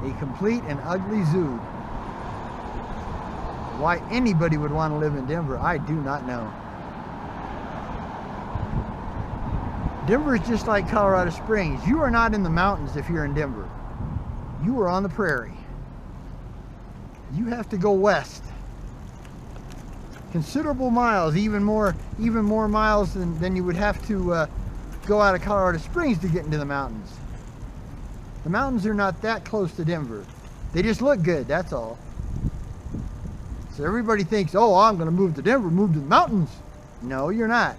A complete and ugly zoo. Why anybody would want to live in Denver, I do not know. Denver is just like Colorado Springs. You are not in the mountains if you're in Denver. You are on the prairie. You have to go west. Considerable miles, even more miles than you would have to go out of Colorado Springs to get into the mountains. The mountains are not that close to Denver. They just look good, that's all. So everybody thinks, oh, I'm going to move to Denver, move to the mountains. No, you're not.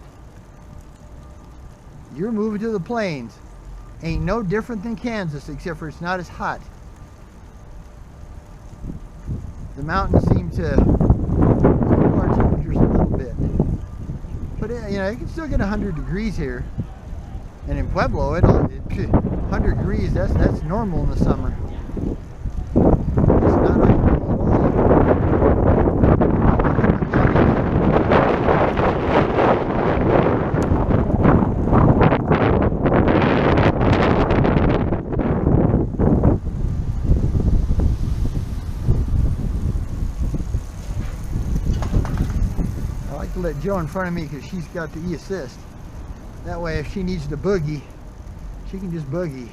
You're moving to the plains. Ain't no different than Kansas, except for it's not as hot. The mountains seem to cool our temperatures a little bit. But, you know, you can still get 100 degrees here. And in Pueblo, 100 degrees, that's normal in the summer. It's not unnormal at all. let Joe in front of me because she's got the e-assist. That way if she needs to boogie, she can just boogie.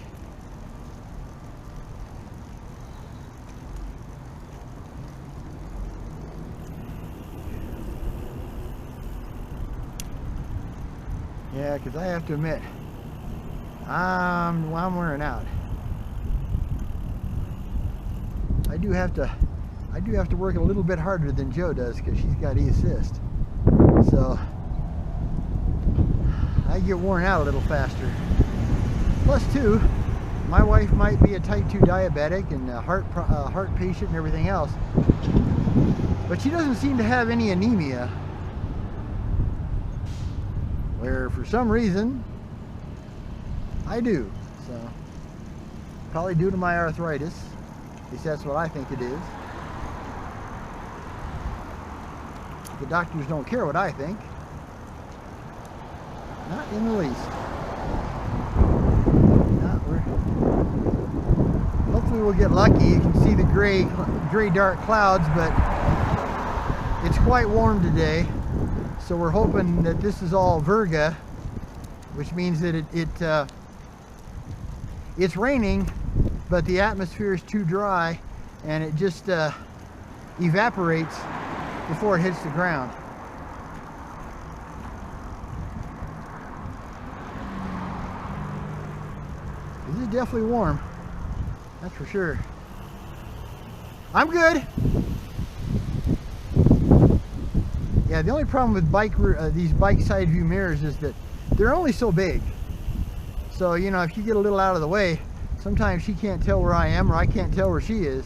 Yeah, because I have to admit, I'm wearing out. I do have to work a little bit harder than Joe does because she's got e-assist. So I get worn out a little faster. Plus too, my wife might be a type 2 diabetic and a heart patient and everything else, but she doesn't seem to have any anemia, where for some reason I do. So probably due to my arthritis. At least that's what I think it is. The doctors don't care what I think. Not in the least. Hopefully we'll get lucky. You can see the gray dark clouds, but it's quite warm today. So we're hoping that this is all virga, which means that it's raining, but the atmosphere is too dry and it just evaporates before it hits the ground. This is definitely warm, that's for sure. I'm good. Yeah, the only problem with these bike side view mirrors is that they're only so big. So, you know, if you get a little out of the way, sometimes she can't tell where I am or I can't tell where she is.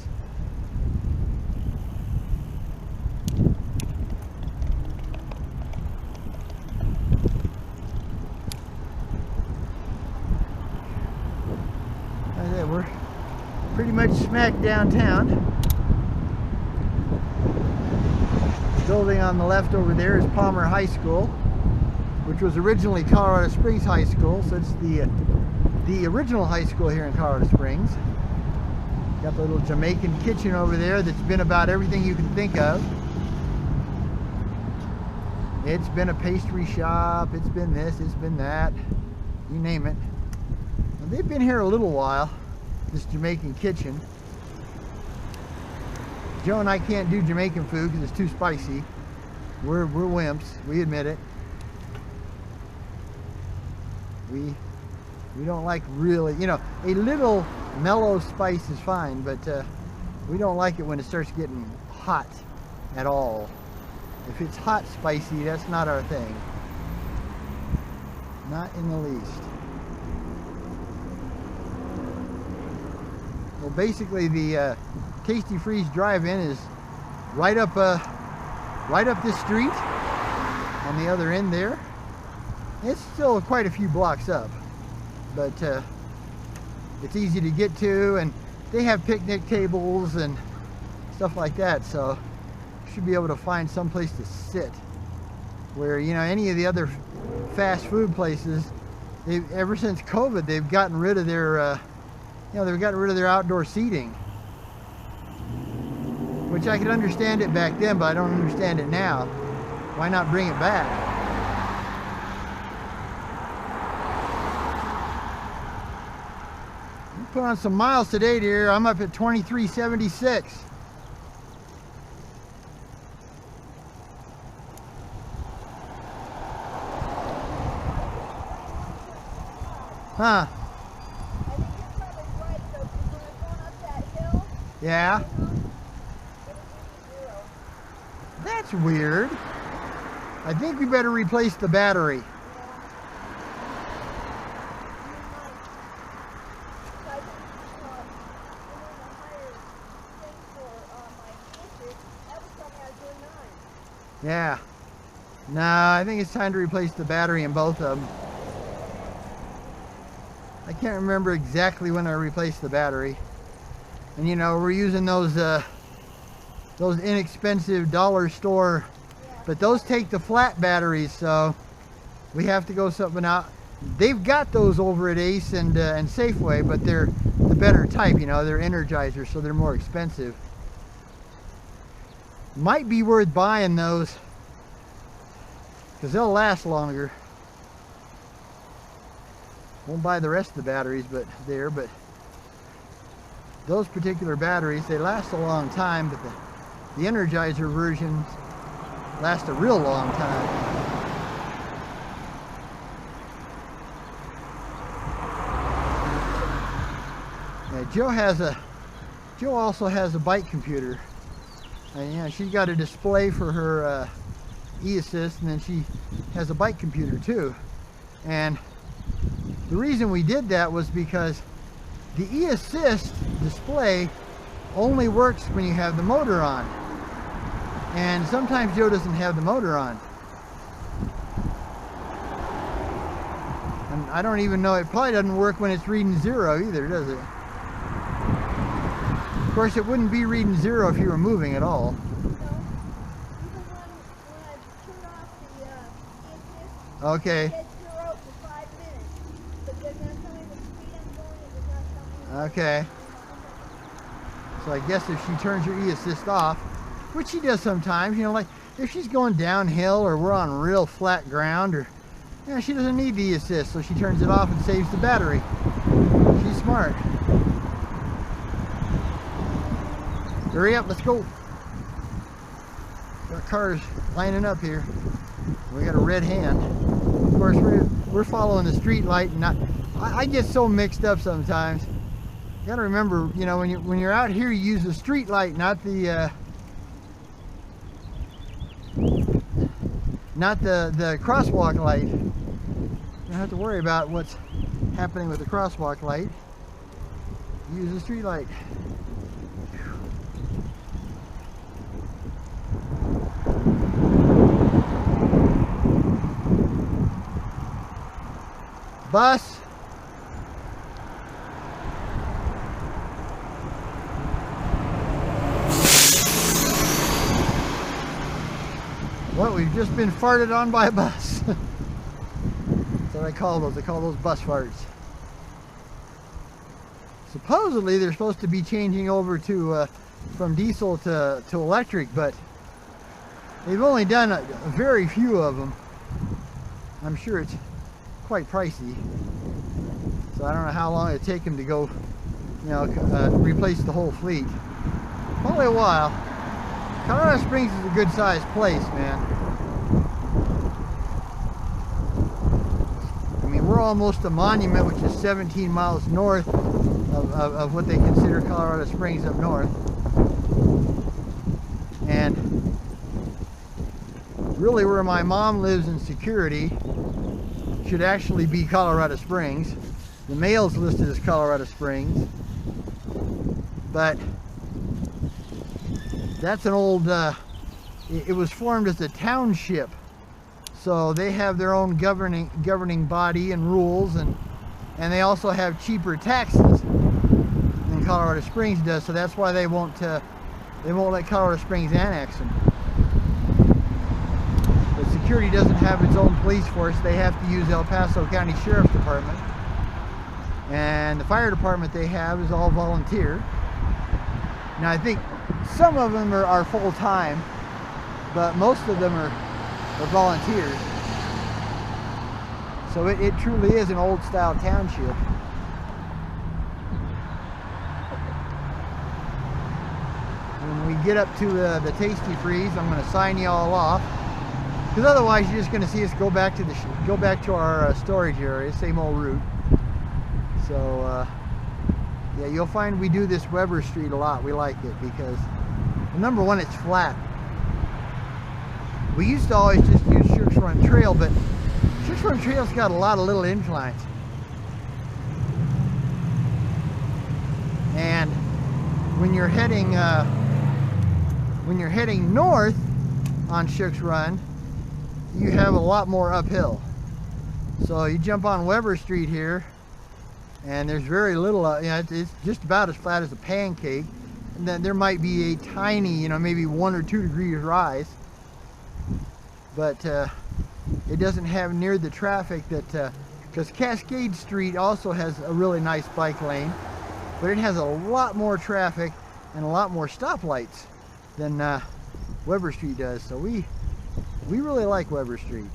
We're pretty much smack downtown. The building on the left over there is Palmer High School, which was originally Colorado Springs High School, so it's the original high school here in Colorado Springs. Got the little Jamaican kitchen over there that's been about everything you can think of. It's been a pastry shop, it's been this, it's been that, you name it. Now, they've been here a little while, this Jamaican kitchen. Joe and I can't do Jamaican food because it's too spicy. We're wimps, we admit it. We don't like really, you know, a little mellow spice is fine, but we don't like it when it starts getting hot at all. If it's hot spicy, that's not our thing. Not in the least. Well, basically the Tasty Freeze Drive-In is right up this street on the other end there. It's still quite a few blocks up, but it's easy to get to, and they have picnic tables and stuff like that, so you should be able to find some place to sit. Where, you know, any of the other fast food places, ever since COVID, they've gotten rid of their they've gotten rid of their outdoor seating, which I could understand it back then, but I don't understand it now. Why not bring it back? Put on some miles today, dear. I'm up at 2376. Huh? Yeah. That's weird. I think we better replace the battery. Yeah. No, I think it's time to replace the battery in both of them. I can't remember exactly when I replaced the battery. And you know, we're using those inexpensive dollar store, but those take the flat batteries, so we have to go something out. They've got those over at Ace and Safeway, but they're the better type, you know, they're Energizers, so they're more expensive. Might be worth buying those because they'll last longer. Won't buy the rest of the batteries, but those particular batteries, they last a long time, but the Energizer versions last a real long time. Yeah, Joe also has a bike computer, and yeah, she's got a display for her e-assist, and then she has a bike computer too. And the reason we did that was because the e-assist display only works when you have the motor on, and sometimes Joe doesn't have the motor on. And I don't even know, it probably doesn't work when it's reading 0 either, does it? Of course, it wouldn't be reading 0 if you were moving at all. No. Even when I turn off the e-assist, Okay. it says 0 for 5 minutes. But they're not telling me the speed I'm going, and they're not telling me. Okay. So I guess if she turns her e-assist off, which she does sometimes, you know, like if she's going downhill or we're on real flat ground, or yeah, she doesn't need the e-assist, so she turns it off and saves the battery. She's smart. Hurry up, let's go. Got cars lining up here. We got a red hand. Of course, we're following the street light, and I get so mixed up sometimes. You gotta remember, you know, when you're out here, you use the street light, not the crosswalk light. You don't have to worry about what's happening with the crosswalk light. Use the street light. Bus. Well, we've just been farted on by a bus. That's what I call those. I call those bus farts. Supposedly they're supposed to be changing over to from diesel to electric, but they've only done a very few of them. I'm sure it's quite pricey, so I don't know how long it'd take them to go, you know, replace the whole fleet. Probably a while. Colorado Springs is a good sized place, man. I mean, we're almost to Monument, which is 17 miles north of what they consider Colorado Springs up north. And really where my mom lives in Security should actually be Colorado Springs. The mail's listed as Colorado Springs, but that's an old, it was formed as a township, so they have their own governing body and rules, and they also have cheaper taxes than Colorado Springs does, so that's why they won't let Colorado Springs annex them. But Security doesn't have its own police force. They have to use El Paso County Sheriff's Department, and the fire department they have is all volunteer. Now I think some of them are full-time, but most of them are volunteers. So it truly is an old-style township. When we get up to the Tasty Freeze, I'm going to sign you all off, because otherwise you're just going to see us go back to our storage area, same old route. So yeah, you'll find we do this Weber Street a lot. We like it because, well, number one, it's flat. We used to always just use Shook's Run Trail, but Shook's Run Trail's got a lot of little inclines. And when you're heading north on Shook's Run, you have a lot more uphill. So you jump on Weber Street here, and there's very little, you know, it's just about as flat as a pancake. And then there might be a tiny, you know, maybe 1 or 2 degrees rise, but it doesn't have near the traffic that, because Cascade Street also has a really nice bike lane, but it has a lot more traffic and a lot more stoplights than Weber Street does. So we really like Weber Street.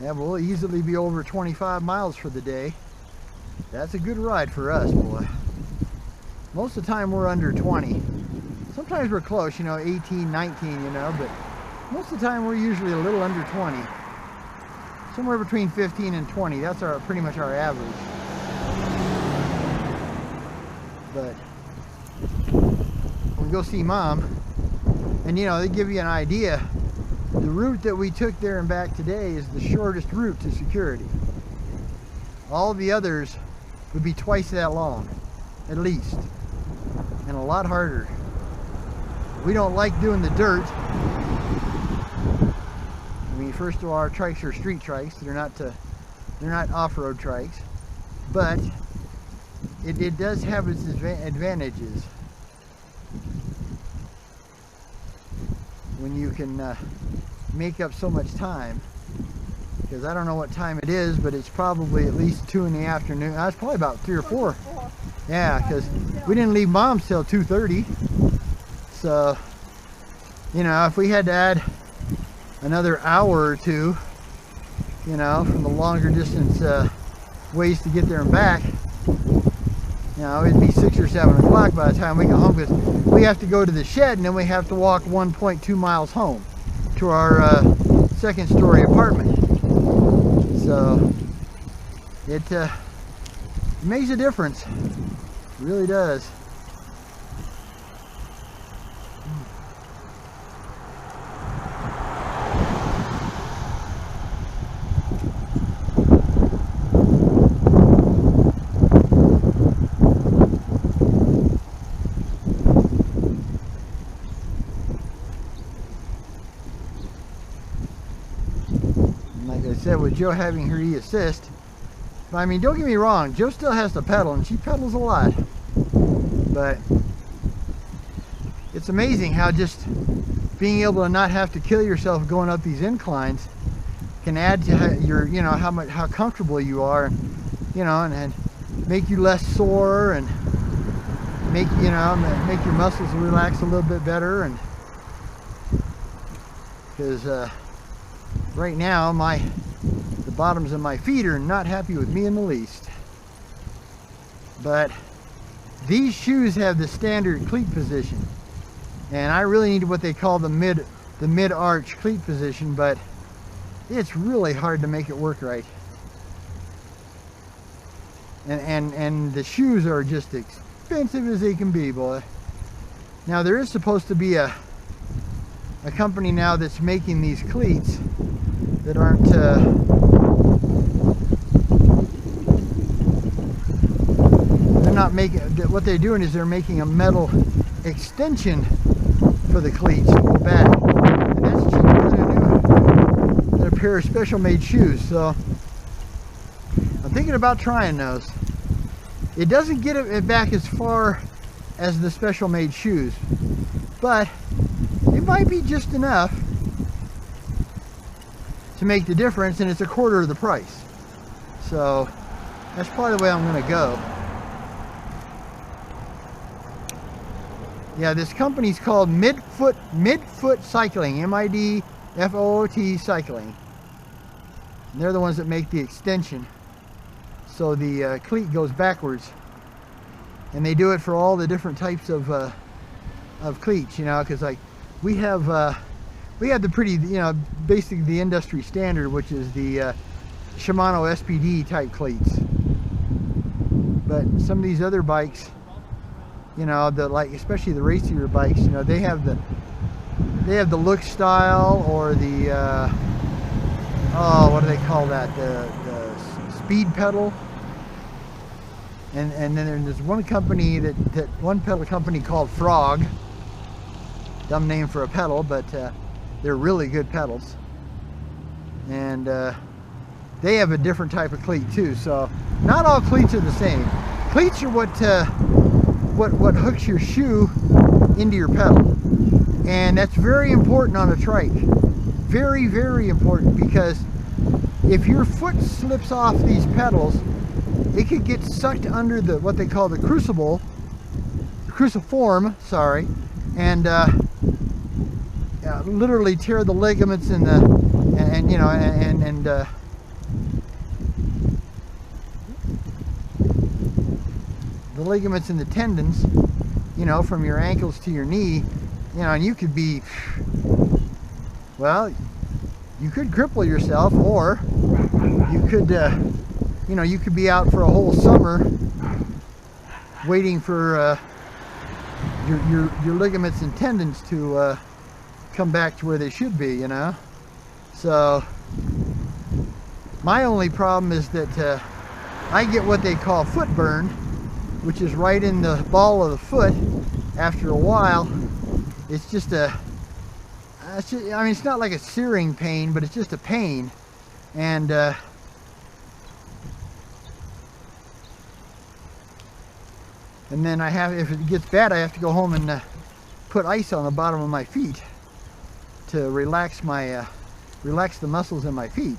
Yeah, we'll easily be over 25 miles for the day. That's a good ride for us, boy. Most of the time we're under 20. Sometimes we're close, you know, 18, 19, you know, but most of the time we're usually a little under 20. Somewhere between 15 and 20. That's pretty much our average. But we go see Mom, and you know, they give you an idea. The route that we took there and back today is the shortest route to security. All the others would be twice that long, at least, and a lot harder. We don't like doing the dirt. I mean, first of all, our trikes are street trikes. They're not off-road trikes, but it does have its advantages when you can make up so much time. Because I don't know what time it is, but it's probably at least 2 in the afternoon. It's probably about 3 or 4. Yeah, because we didn't leave Mom's till 2:30. So, you know, if we had to add another hour or two, you know, from the longer distance ways to get there and back, you know, it'd be 6 or 7 o'clock by the time we go home, because we have to go to the shed and then we have to walk 1.2 miles home to our second story apartment. So it makes a difference. It really does. Said with Joe having her e-assist, I mean, don't get me wrong, Joe still has to pedal, and she pedals a lot, but it's amazing how just being able to not have to kill yourself going up these inclines can add to your, you know, how comfortable you are, you know, and make you less sore, and make, you know, make your muscles relax a little bit better. And because right now the bottoms of my feet are not happy with me in the least. But these shoes have the standard cleat position, and I really need what they call the mid-arch cleat position, but it's really hard to make it work right. And the shoes are just expensive as they can be, boy. Now there is supposed to be a company now that's making these cleats that aren't they're not making, what they're doing is they're making a metal extension for the cleats to go back, and that's cheaper than a pair of special made shoes. So I'm thinking about trying those. It doesn't get it back as far as the special made shoes, but it might be just enough to make the difference, and it's a quarter of the price. So that's probably the way I'm going to go. Yeah, this company's called Midfoot Cycling, M-I-D-F-O-O-T Cycling. And they're the ones that make the extension, so the cleat goes backwards. And they do it for all the different types of cleats, you know, because like we have the pretty, you know, basically the industry standard, which is the Shimano SPD type cleats. But some of these other bikes, you know, especially the racier bikes, you know, they have the look style, or the oh, what do they call that, the speed pedal. And then there's one company one pedal company called Frog. Dumb name for a pedal, but they're really good pedals. And they have a different type of cleat too. So not all cleats are the same. Cleats are what hooks your shoe into your pedal, and that's very important on a trike. Very, very important, because if your foot slips off these pedals, it could get sucked under what they call the cruciform, sorry, and literally tear the ligaments and the ligaments and the tendons, you know, from your ankles to your knee, you know, and you could be, well, you could cripple yourself, or you could, you know, you could be out for a whole summer waiting for your ligaments and tendons to come back to where they should be, you know. So my only problem is that I get what they call foot burn, which is right in the ball of the foot. After a while, it's just I mean, it's not like a searing pain, but it's just a pain. And then I have, if it gets bad, I have to go home and put ice on the bottom of my feet to relax my relax the muscles in my feet.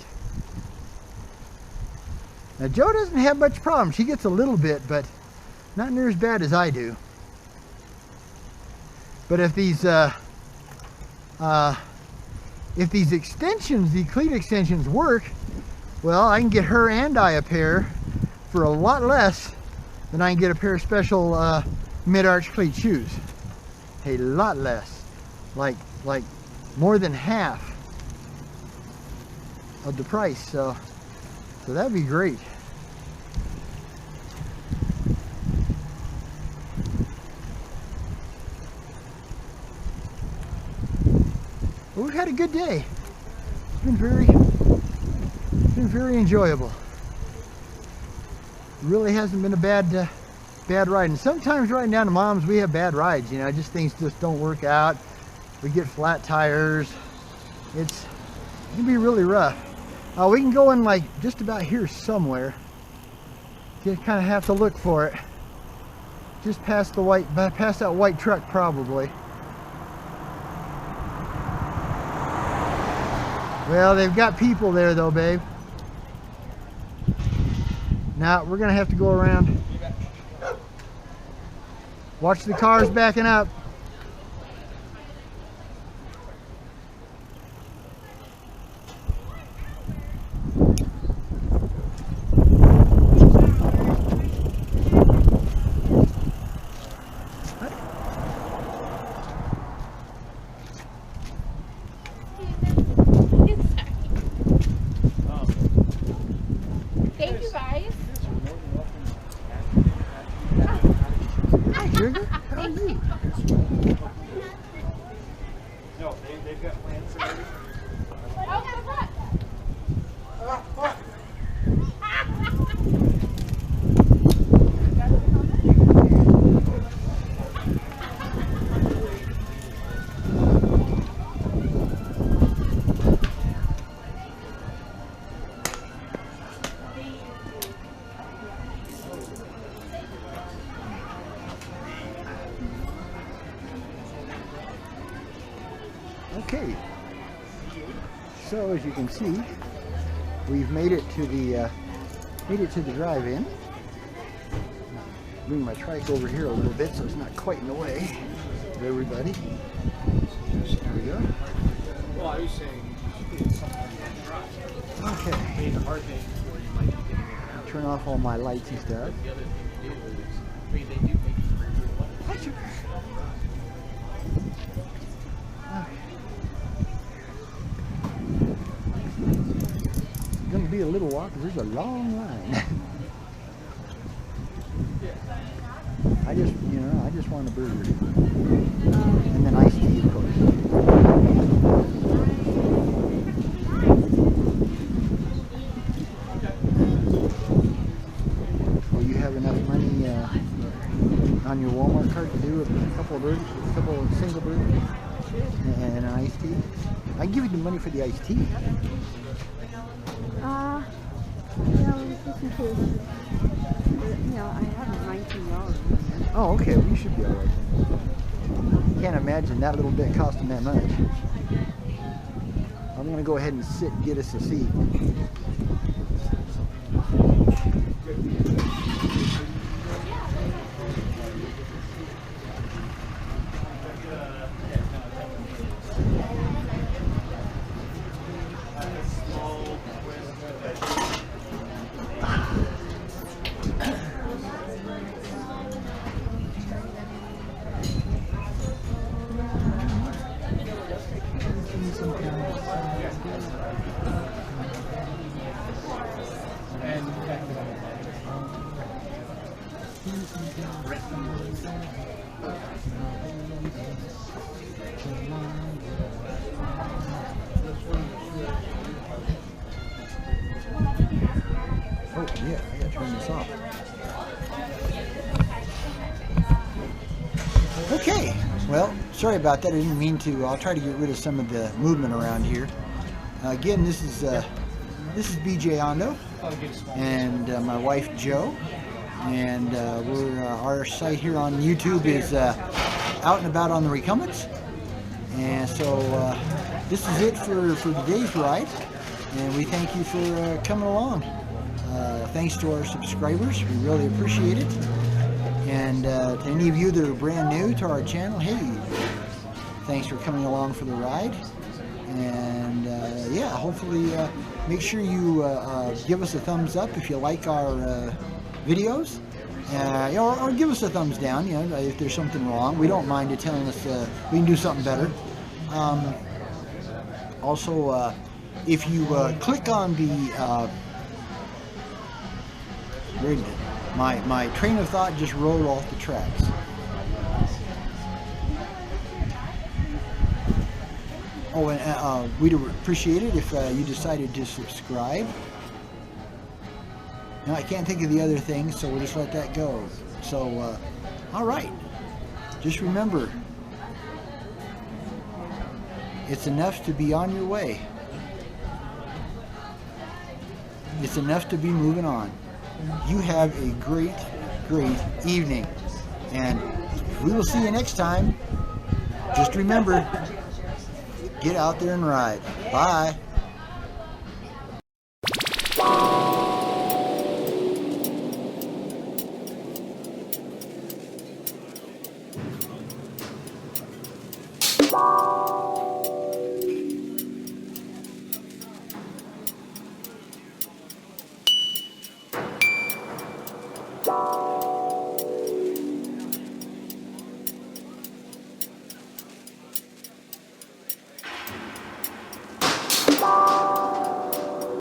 Now Jo doesn't have much problem. She gets a little bit, but not near as bad as I do. But if these extensions, the cleat extensions work, well, I can get her and I a pair for a lot less than I can get a pair of special mid-arch cleat shoes. A lot less, like more than half of the price. So that'd be great. Well, we've had a good day. It's been very enjoyable. It really hasn't been a bad ride. And sometimes riding down to Mom's, we have bad rides. You know, just things just don't work out. We get flat tires. It can be really rough. We can go in like just about here somewhere. You kind of have to look for it. Just past that white truck probably. Well, they've got people there though, babe. Now we're gonna have to go around. Watch the cars backing up. Okay, so as you can see, we've made it to the drive-in. Bring my trike over here a little bit so it's not quite in the way of everybody. There we go. Well, I was saying you should get something on the truck. Okay. The hard thing before you might be getting it out. Turn off all my lights and stuff. The other thing to do is, I mean, they do make it for everyone. It's going to be a little while because there's a long line. I just want a burger. And then iced tea, of course. Well, you have enough money on your Walmart card to do a couple of burgers, a couple of single burgers, and an iced tea? I give you the money for the iced tea. Just in case. I have $19. Oh, okay. Well, you should be all right. Can't imagine that little bit costing that much. I'm going to go ahead and sit and get us a seat. Oh yeah, I gotta turn this off. Okay, well, sorry about that. I didn't mean to. I'll try to get rid of some of the movement around here. Again, this is BJ Ondo and my wife Jo, and our site here on YouTube is Out and About on the Recumbents. And so this is it for today's ride, and we thank you for coming along. Thanks to our subscribers, we really appreciate it. And to any of you that are brand new to our channel, hey, thanks for coming along for the ride. And yeah, hopefully make sure you give us a thumbs up if you like our videos, or give us a thumbs down, you know, if there's something wrong. We don't mind you telling us we can do something better. Also, if you click on the my train of thought just rolled off the tracks. Oh, and we'd appreciate it if you decided to subscribe. Now, I can't think of the other things, so we'll just let that go. So, all right. Just remember, it's enough to be on your way. It's enough to be moving on. You have a great, great evening. And we will see you next time. Just remember, get out there and ride. Bye. Bye.